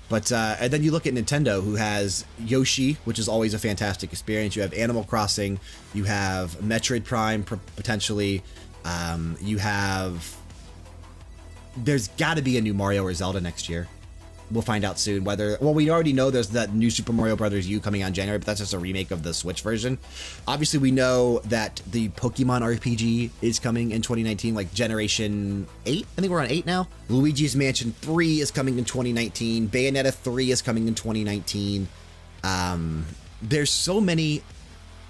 But and then you look at Nintendo, who has Yoshi, which is always a fantastic experience. You have Animal Crossing, you have Metroid Prime potentially, you have. There's got to be a new Mario or Zelda next year. We'll find out soon whether. Well, we already know there's that new Super Mario Brothers U coming out in January, but that's just a remake of the Switch version. Obviously, we know that the Pokemon RPG is coming in 2019, like Generation 8. I think we're on 8 now. Luigi's Mansion 3 is coming in 2019. Bayonetta 3 is coming in 2019. There's so many.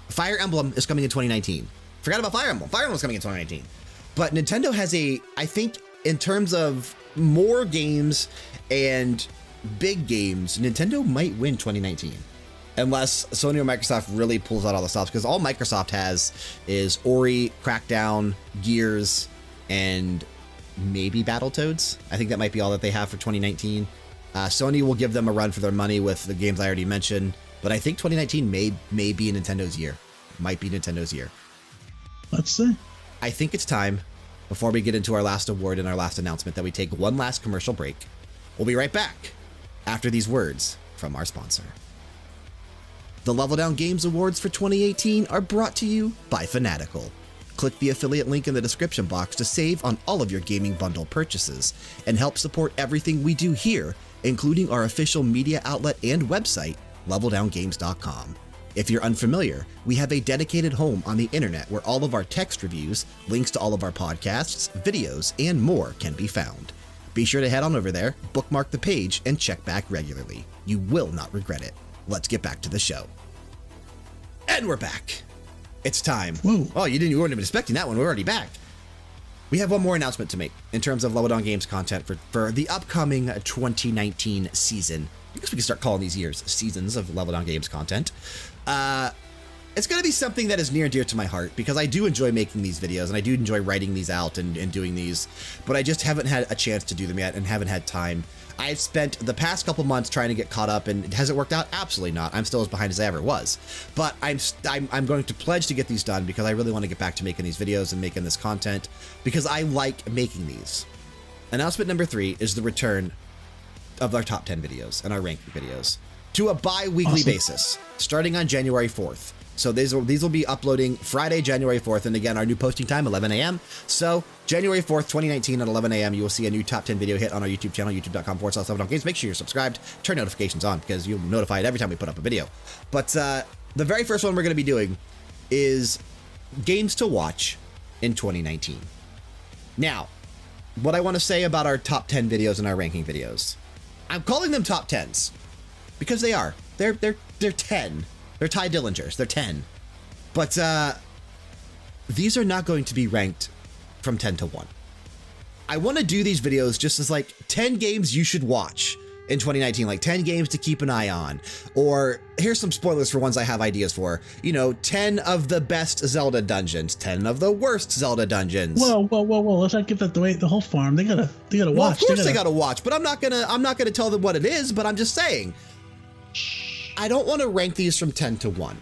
Fire Emblem is coming in 2019. Forgot about Fire Emblem. Fire Emblem's coming in 2019. But Nintendo has I think, in terms of more games and big games, Nintendo might win 2019. Unless Sony or Microsoft really pulls out all the stops. Because all Microsoft has is Ori, Crackdown, Gears, and maybe Battletoads. I think that might be all that they have for 2019. Sony will give them a run for their money with the games I already mentioned. But I think 2019 may be Nintendo's year. Might be Nintendo's year. Let's see. I think it's time, before we get into our last award and our last announcement, that we take one last commercial break. We'll be right back after these words from our sponsor. The Level Down Games Awards for 2018 are brought to you by Fanatical. Click the affiliate link in the description box to save on all of your gaming bundle purchases and help support everything we do here, including our official media outlet and website, leveldowngames.com. If you're unfamiliar, we have a dedicated home on the internet where all of our text reviews, links to all of our podcasts, videos, and more can be found. Be sure to head on over there, bookmark the page, and check back regularly. You will not regret it. Let's get back to the show. And we're back. It's time. Whoa. Oh, you weren't even expecting that one. We're already back. We have one more announcement to make in terms of Level Down Games content for the upcoming 2019 season. I guess we can start calling these years seasons of Level Down Games content. It's going to be something that is near and dear to my heart because I do enjoy making these videos and I do enjoy writing these out and doing these, but I just haven't had a chance to do them yet and haven't had time. I've spent the past couple months trying to get caught up, and has it worked out? Absolutely not. I'm still as behind as I ever was, but I'm going to pledge to get these done because I really want to get back to making these videos and making this content because I like making these. Announcement number 3 is the return of our top 10 videos and our ranking videos to a bi-weekly basis starting on January 4th. So these will be uploading Friday, January 4th. And again, our new posting time, 11 a.m. So January 4th, 2019 at 11 a.m., you will see a new top 10 video hit on our YouTube channel, youtube.com/LevelDownGames. Make sure you're subscribed, turn notifications on because you'll be notified every time we put up a video. But the very first one we're going to be doing is games to watch in 2019. Now, what I want to say about our top 10 videos and our ranking videos, I'm calling them top 10s because they are. They're 10. They're Ty Dillingers. They're 10. But these are not going to be ranked from 10 to 1. I want to do these videos just as like 10 games you should watch in 2019, like 10 games to keep an eye on. Or here's some spoilers for ones I have ideas for. 10 of the best Zelda dungeons, 10 of the worst Zelda dungeons. Whoa. Let's not give that away the whole farm. They gotta watch. Well, of course they gotta watch, but I'm not gonna tell them what it is, but I'm just saying. I don't want to rank these from 10 to 1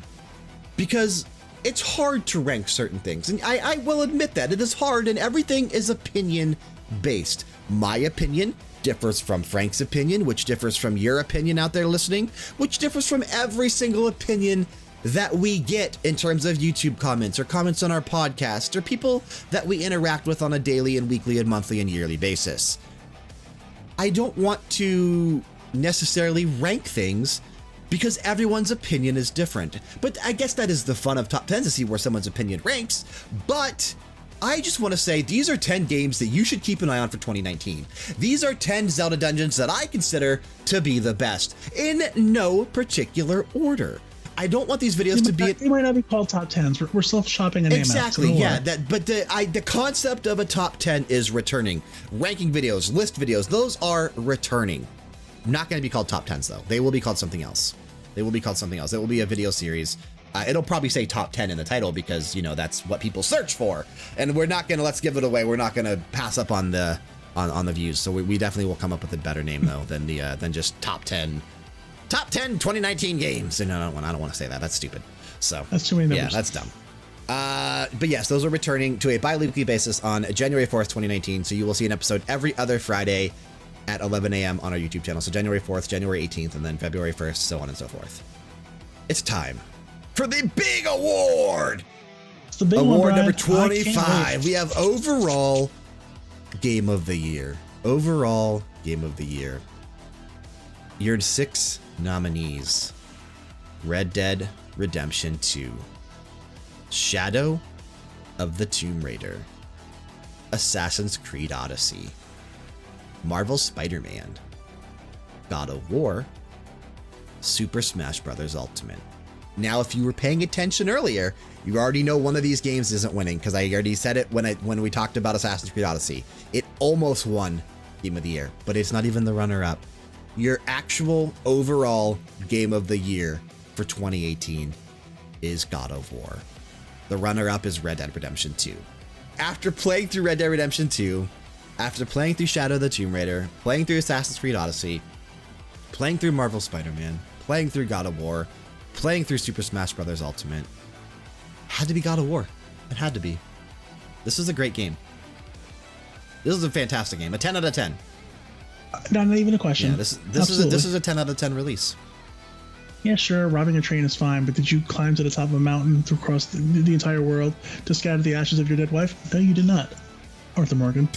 because it's hard to rank certain things. And I will admit that it is hard and everything is opinion based. My opinion differs from Frank's opinion, which differs from your opinion out there listening, which differs from every single opinion that we get in terms of YouTube comments or comments on our podcast or people that we interact with on a daily and weekly and monthly and yearly basis. I don't want to necessarily rank things because everyone's opinion is different. But I guess that is the fun of top 10 to see where someone's opinion ranks. But I just want to say these are 10 games that you should keep an eye on for 2019. These are 10 Zelda dungeons that I consider to be the best in no particular order. I don't want these videos to be. They might not be called top 10s. We're still shopping a name exactly. out. So yeah. But the concept of a top 10 is returning. Ranking videos, list videos, those are returning. Not going to be called top 10s though. They will be called something else. It will be a video series. It'll probably say top 10 in the title because, that's what people search for. And we're not going to, let's give it away. We're not going to pass up on the views. So we definitely will come up with a better name though than just top 10 2019 games. And I don't want to say that. That's stupid. So that's too many numbers. Yeah, that's dumb. But yes, those are returning to a bi-weekly basis on January 4th, 2019. So you will see an episode every other Friday at 11 a.m. on our YouTube channel. So January 4th, January 18th, and then February 1st, so on and so forth. It's time for the big award. It's the big award one, number Brian. 25. We have overall game of the year. Overall game of the year. Your 6 nominees: Red Dead Redemption 2, Shadow of the Tomb Raider, Assassin's Creed Odyssey, Marvel's Spider-Man, God of War, Super Smash Bros. Ultimate. Now, if you were paying attention earlier, you already know one of these games isn't winning, because I already said it when we talked about Assassin's Creed Odyssey. It almost won Game of the Year, but it's not even the runner-up. Your actual overall Game of the Year for 2018 is God of War. The runner-up is Red Dead Redemption 2. After playing through Red Dead Redemption 2, after playing through Shadow of the Tomb Raider, playing through Assassin's Creed Odyssey, playing through Marvel Spider-Man, playing through God of War, playing through Super Smash Bros. Ultimate, had to be God of War. It had to be. This is a great game. This is a fantastic game. A 10 out of 10. Not even a question. Yeah, this is a 10 out of 10 release. Yeah, sure, robbing a train is fine, but did you climb to the top of a mountain to cross the entire world to scatter the ashes of your dead wife? No, you did not. Arthur Morgan.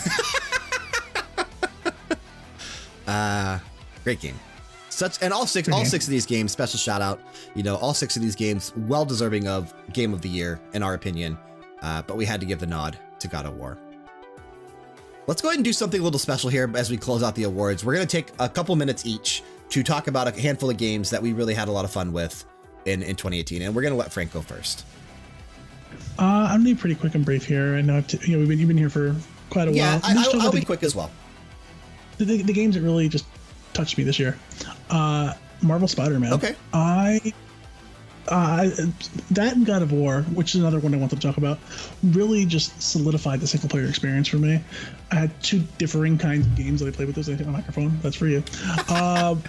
Great game. All six of these games, special shout out, all 6 of these games, well deserving of Game of the Year, in our opinion. But we had to give the nod to God of War. Let's go ahead and do something a little special here as we close out the awards. We're going to take a couple minutes each to talk about a handful of games that we really had a lot of fun with in 2018. And we're going to let Frank go first. I'm going to be pretty quick and brief here. I know you've been here for quite a while. Yeah, I'll be quick as well. The games that really just touched me this year. Marvel Spider-Man. Okay. That and God of War, which is another one I wanted to talk about, really just solidified the single-player experience for me. I had 2 differing kinds of games that I played with. Those I hit my microphone. That's for you. I'm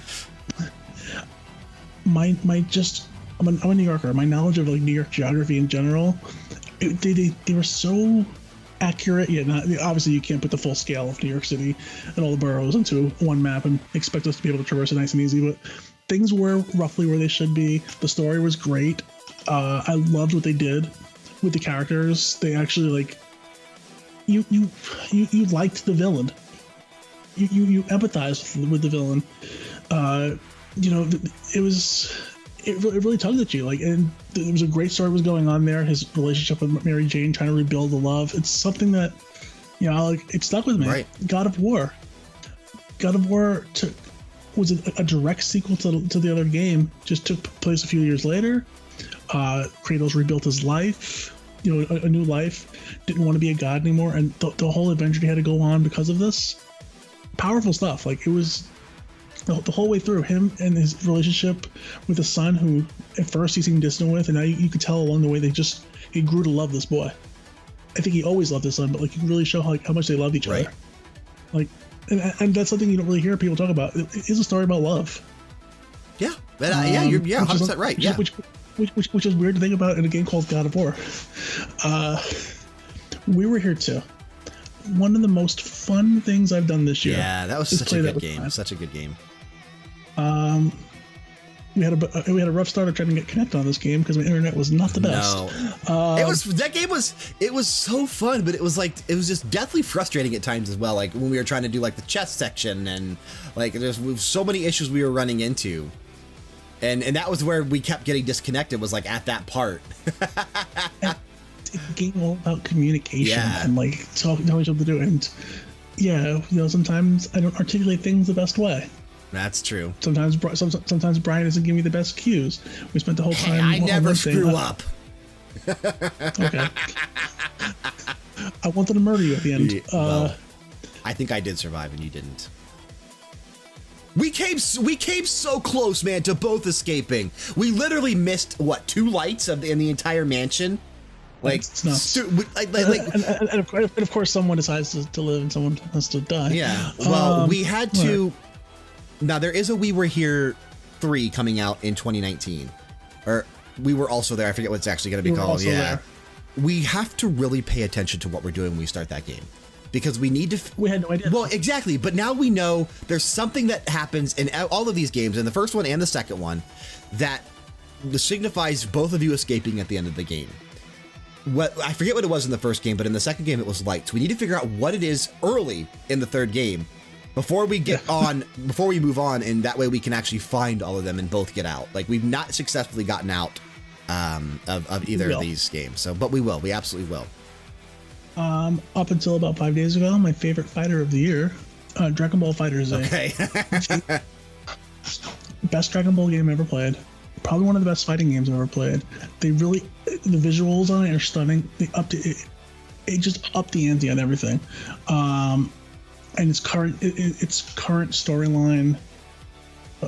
a New Yorker. My knowledge of New York geography in general, they were so accurate. Yeah, obviously you can't put the full scale of New York City and all the boroughs into one map and expect us to be able to traverse it nice and easy, but things were roughly where they should be. The story was great. I loved what they did with the characters. They actually you liked the villain. You empathized with the villain. It really tugged at you. And there was a great story was going on there. His relationship with Mary Jane, trying to rebuild the love. It's something that, it stuck with me. Right. God of War. God of War was a direct sequel to the other game. Just took place a few years later. Kratos rebuilt his life, a new life. Didn't want to be a god anymore, and the whole adventure he had to go on because of this. Powerful stuff. It was the whole way through, him and his relationship with the son, who at first he seemed distant with, and now you could tell along the way he grew to love this boy. I think he always loved his son, but you really show how much they loved each other. And that's something you don't really hear people talk about. It is a story about love. Yeah, you're 100% right. Yeah, which is weird to think about in a game called God of War. We Were Here Too. One of the most fun things I've done this year. Yeah, that was such a good game. Such a good game. We had a rough start of trying to get connected on this game because my internet was not the best. No, it was so fun, but it was just deathly frustrating at times as well. When we were trying to do the chess section, and there's so many issues we were running into, and that was where we kept getting disconnected. Was at that part. It's a game all about communication and telling each other to do it. And sometimes I don't articulate things the best way. That's true. Sometimes Brian doesn't give me the best cues. We spent the whole time. I never screw up. Okay. I wanted to murder you at the end. Well, I think I did survive and you didn't. We came so close, man, to both escaping. We literally missed 2 lights in the entire mansion. It's nuts. And of course, someone decides to live and someone has to die. Yeah. Well, we had to. Now, there is a We Were Here 3 coming out in 2019. Or We Were Also There. I forget what it's actually going to be called. Yeah. We have to really pay attention to what we're doing when we start that game. because we need to. We had no idea. Well, exactly. But now we know there's something that happens in all of these games, in the first one and the second one, that signifies both of you escaping at the end of the game. I forget what it was in the first game, but in the second game it was lights. We need to figure out what it is early in the third game before we get on, before we move on, and that way we can actually find all of them and both get out. Like, we've not successfully gotten out of either of these games. So, but we will. We absolutely will. Up until about 5 days ago, my favorite fighter of the year, Dragon Ball FighterZ. Okay. Best Dragon Ball game ever played. Probably one of the best fighting games I've ever played. The visuals on it are stunning. It just upped the ante on everything. And its current storyline,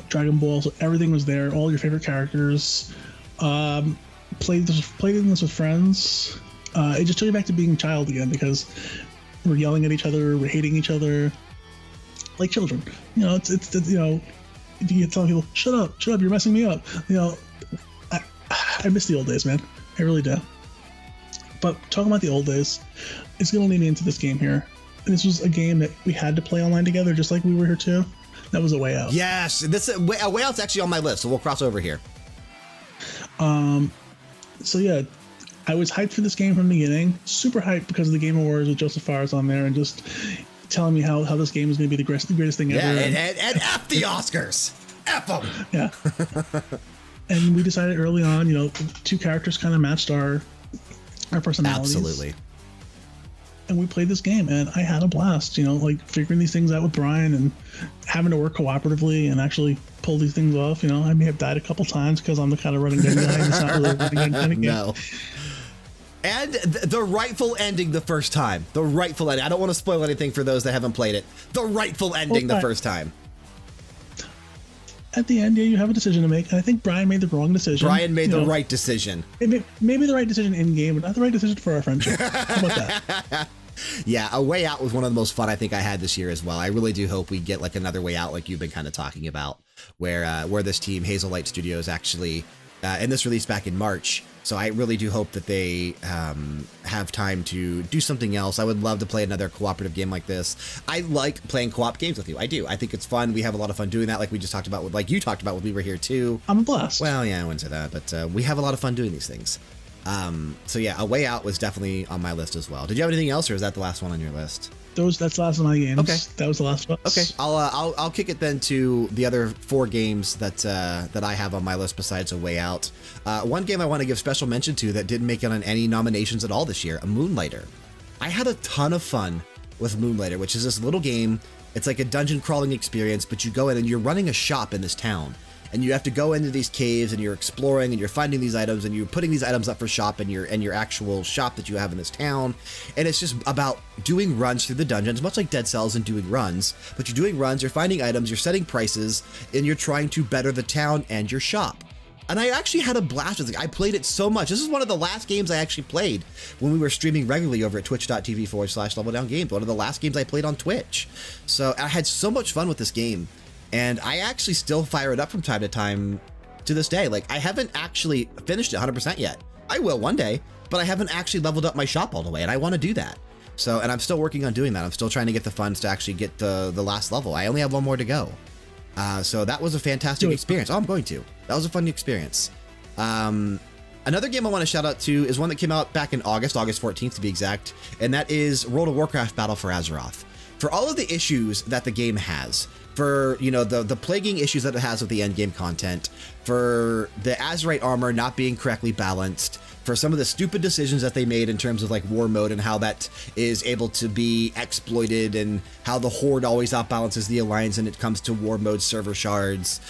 Dragon Ball, so everything was there. All your favorite characters. Played this with friends. It just took you back to being a child again, because we're yelling at each other, we're hating each other, like children. You know, it's you know, you tell people, shut up, you're messing me up. You know, I miss the old days, man. I really do. But talking about the old days, it's gonna lead me into this game here. This was a game that we had to play online together, just like we were here too. That was A Way Out. Yes, A Way Out's actually on my list, so we'll cross over here. So yeah, I was hyped for this game from the beginning. Super hyped because of the Game Awards with Joseph Fares on there and just telling me how this game is going to be the greatest thing ever. Yeah, and F the Oscars. F them. Yeah. And we decided early on, you know, two characters kind of matched our personalities. Absolutely. And we played this game, and I had a blast, you know, like figuring these things out with Brian and having to work cooperatively and actually pull these things off. You know, I may have died a couple times because I'm the kind of running gun guy. It's not really a running gun kind of game. No. And the rightful ending the first time. The rightful ending. I don't want to spoil anything for those that haven't played it. The rightful ending the first time. At the end, yeah, you have a decision to make. And I think Brian made the wrong decision. Brian made the right decision. Maybe the right decision in game, but not the right decision for our friendship. How about that? Yeah, A Way Out was one of the most fun I think I had this year as well. I really do hope we get like another Way Out, like you've been kind of talking about, where this team, Hazel Light Studios, actually, and this released back in March. So I really do hope that they have time to do something else. I would love to play another cooperative game like this. I like playing co-op games with you. I do. I think it's fun. We have a lot of fun doing that, like we just talked about, like you talked about when we were here too. I'm a blast. Well, yeah, I wouldn't say that, but we have a lot of fun doing these things. So yeah, A Way Out was definitely on my list as well. Did you have anything else, or is that the last one on your list? That's the last of my games. Okay. That was the last one. Okay, I'll kick it then to the other 4 games that I have on my list besides A Way Out. One game I want to give special mention to that didn't make it on any nominations at all this year, Moonlighter. I had a ton of fun with Moonlighter, which is this little game. It's like a dungeon crawling experience, but you go in and you're running a shop in this town. And you have to go into these caves and you're exploring and you're finding these items and you're putting these items up for shop in your actual shop that you have in this town. And it's just about doing runs through the dungeons, much like Dead Cells and doing runs. But you're doing runs, you're finding items, you're setting prices, and you're trying to better the town and your shop. And I actually had a blast with it. I played it so much. This is one of the last games I actually played when we were streaming regularly over at twitch.tv/LevelDownGames. One of the last games I played on Twitch. So I had so much fun with this game. And I actually still fire it up from time to time to this day. Like, I haven't actually finished it 100% yet. I will one day, but I haven't actually leveled up my shop all the way, and I want to do that. So, and I'm still working on doing that. I'm still trying to get the funds to actually get the last level. I only have one more to go. So that was a fantastic experience. Oh, I'm going to. That was a fun experience. Another game I want to shout out to is one that came out back in August 14th to be exact, and that is World of Warcraft Battle for Azeroth. For all of the issues that the game has, for, you know, the plaguing issues that it has with the endgame content, for the Azerite armor not being correctly balanced, for some of the stupid decisions that they made in terms of like war mode and how that is able to be exploited, and how the Horde always outbalances the Alliance when it comes to war mode server shards.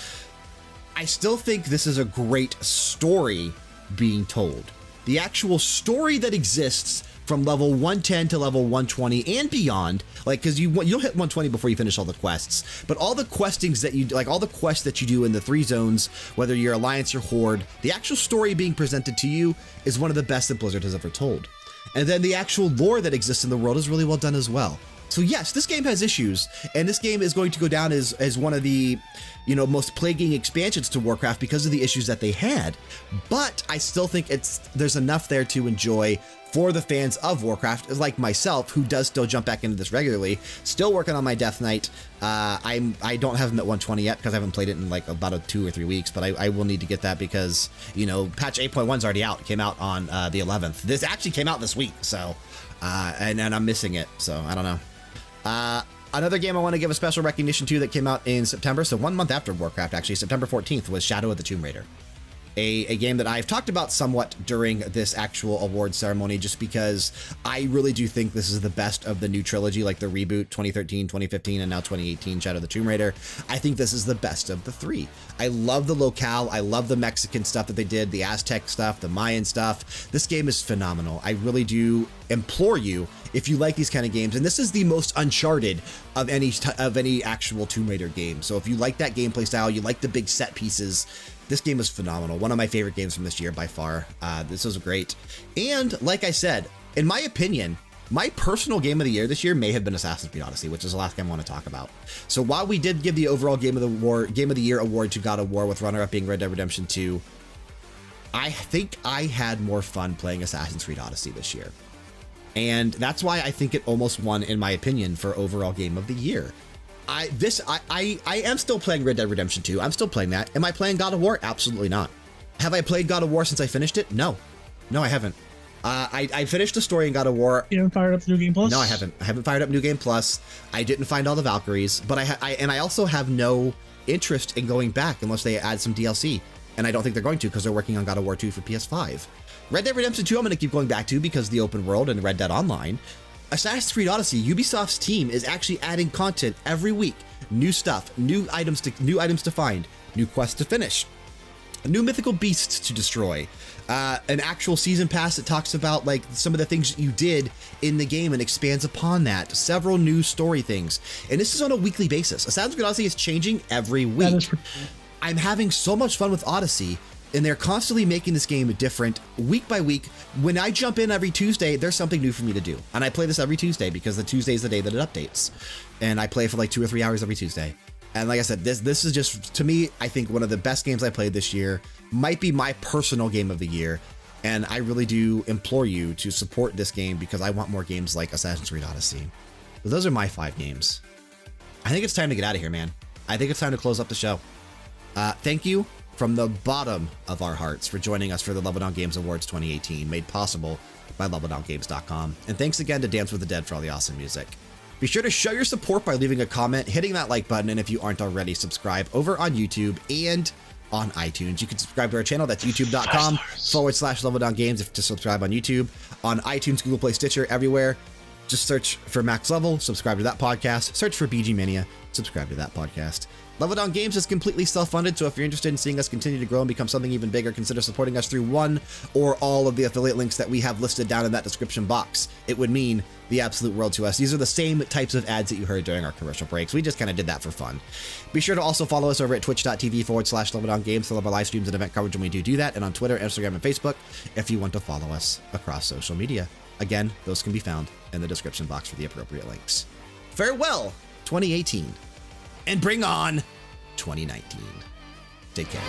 I still think this is a great story being told. The actual story that exists from level 110 to level 120 and beyond, like, because you'll hit 120 before you finish all the quests, but all the questings that you, like all the quests that you do in the 3 zones, whether you're Alliance or Horde, the actual story being presented to you is one of the best that Blizzard has ever told. And then the actual lore that exists in the world is really well done as well. So yes, this game has issues, and this game is going to go down as one of the, most plaguing expansions to Warcraft because of the issues that they had. But I still think there's enough there to enjoy for the fans of Warcraft, like myself, who does still jump back into this regularly. Still working on my Death Knight. I don't have him at 120 yet because I haven't played it in like about 2 or 3 weeks, but I will need to get that because, patch 8.1's already out. It came out on the 11th. This actually came out this week, so, and I'm missing it, so I don't know. Another game I want to give a special recognition to that came out in September, so 1 month after Warcraft, actually, September 14th, was Shadow of the Tomb Raider. A game that I've talked about somewhat during this actual award ceremony, just because I really do think this is the best of the new trilogy, like the reboot 2013, 2015, and now 2018 Shadow of the Tomb Raider. I think this is the best of the three. I love the locale. I love the Mexican stuff that they did, the Aztec stuff, the Mayan stuff. This game is phenomenal. I really do implore you, if you like these kind of games, and this is the most Uncharted of any actual Tomb Raider game. So if you like that gameplay style, you like the big set pieces, this game is phenomenal. One of my favorite games from this year by far. This was great. And like I said, in my opinion, my personal game of the year this year may have been Assassin's Creed Odyssey, which is the last game I want to talk about. So while we did give the overall Game of the Year award to God of War, with runner-up being Red Dead Redemption 2, I think I had more fun playing Assassin's Creed Odyssey this year. And that's why I think it almost won, in my opinion, for overall Game of the Year. I am still playing Red Dead Redemption 2. I'm still playing that. Am I playing God of War? Absolutely not. Have I played God of War since I finished it? No. No, I haven't. I finished the story in God of War. You haven't fired up New Game Plus? No, I haven't. I haven't fired up New Game Plus. I didn't find all the Valkyries, but I also have no interest in going back unless they add some DLC. And I don't think they're going to, because they're working on God of War 2 for PS5. Red Dead Redemption 2 I'm going to keep going back to because of the open world and Red Dead Online. Assassin's Creed Odyssey, Ubisoft's team is actually adding content every week. New stuff, new items to find, new quests to finish, new mythical beasts to destroy, an actual season pass that talks about like some of the things you did in the game and expands upon that, several new story things. And this is on a weekly basis. Assassin's Creed Odyssey is changing every week. I'm having so much fun with Odyssey, and they're constantly making this game different week by week. When I jump in every Tuesday, there's something new for me to do. And I play this every Tuesday because the Tuesday is the day that it updates. And I play for like 2 or 3 hours every Tuesday. And like I said, this is just, to me, I think one of the best games I played this year. Might be my personal game of the year. And I really do implore you to support this game because I want more games like Assassin's Creed Odyssey. So those are my 5 games. I think it's time to get out of here, man. I think it's time to close up the show. Thank you from the bottom of our hearts for joining us for the Level Down Games Awards 2018, made possible by LevelDownGames.com. And thanks again to Dance with the Dead for all the awesome music. Be sure to show your support by leaving a comment, hitting that like button, and if you aren't already, subscribe over on YouTube and on iTunes. You can subscribe to our channel. That's youtube.com/LevelDownGames to subscribe on YouTube. On iTunes, Google Play, Stitcher, everywhere. Just search for Max Level, subscribe to that podcast. Search for BG Mania, subscribe to that podcast. Level Down Games is completely self-funded, so if you're interested in seeing us continue to grow and become something even bigger, consider supporting us through one or all of the affiliate links that we have listed down in that description box. It would mean the absolute world to us. These are the same types of ads that you heard during our commercial breaks. We just kind of did that for fun. Be sure to also follow us over at twitch.tv/LevelDownGames to love our live streams and event coverage when we do that, and on Twitter, Instagram, and Facebook if you want to follow us across social media. Again, those can be found in the description box for the appropriate links. Farewell, 2018. And bring on 2019. Take care.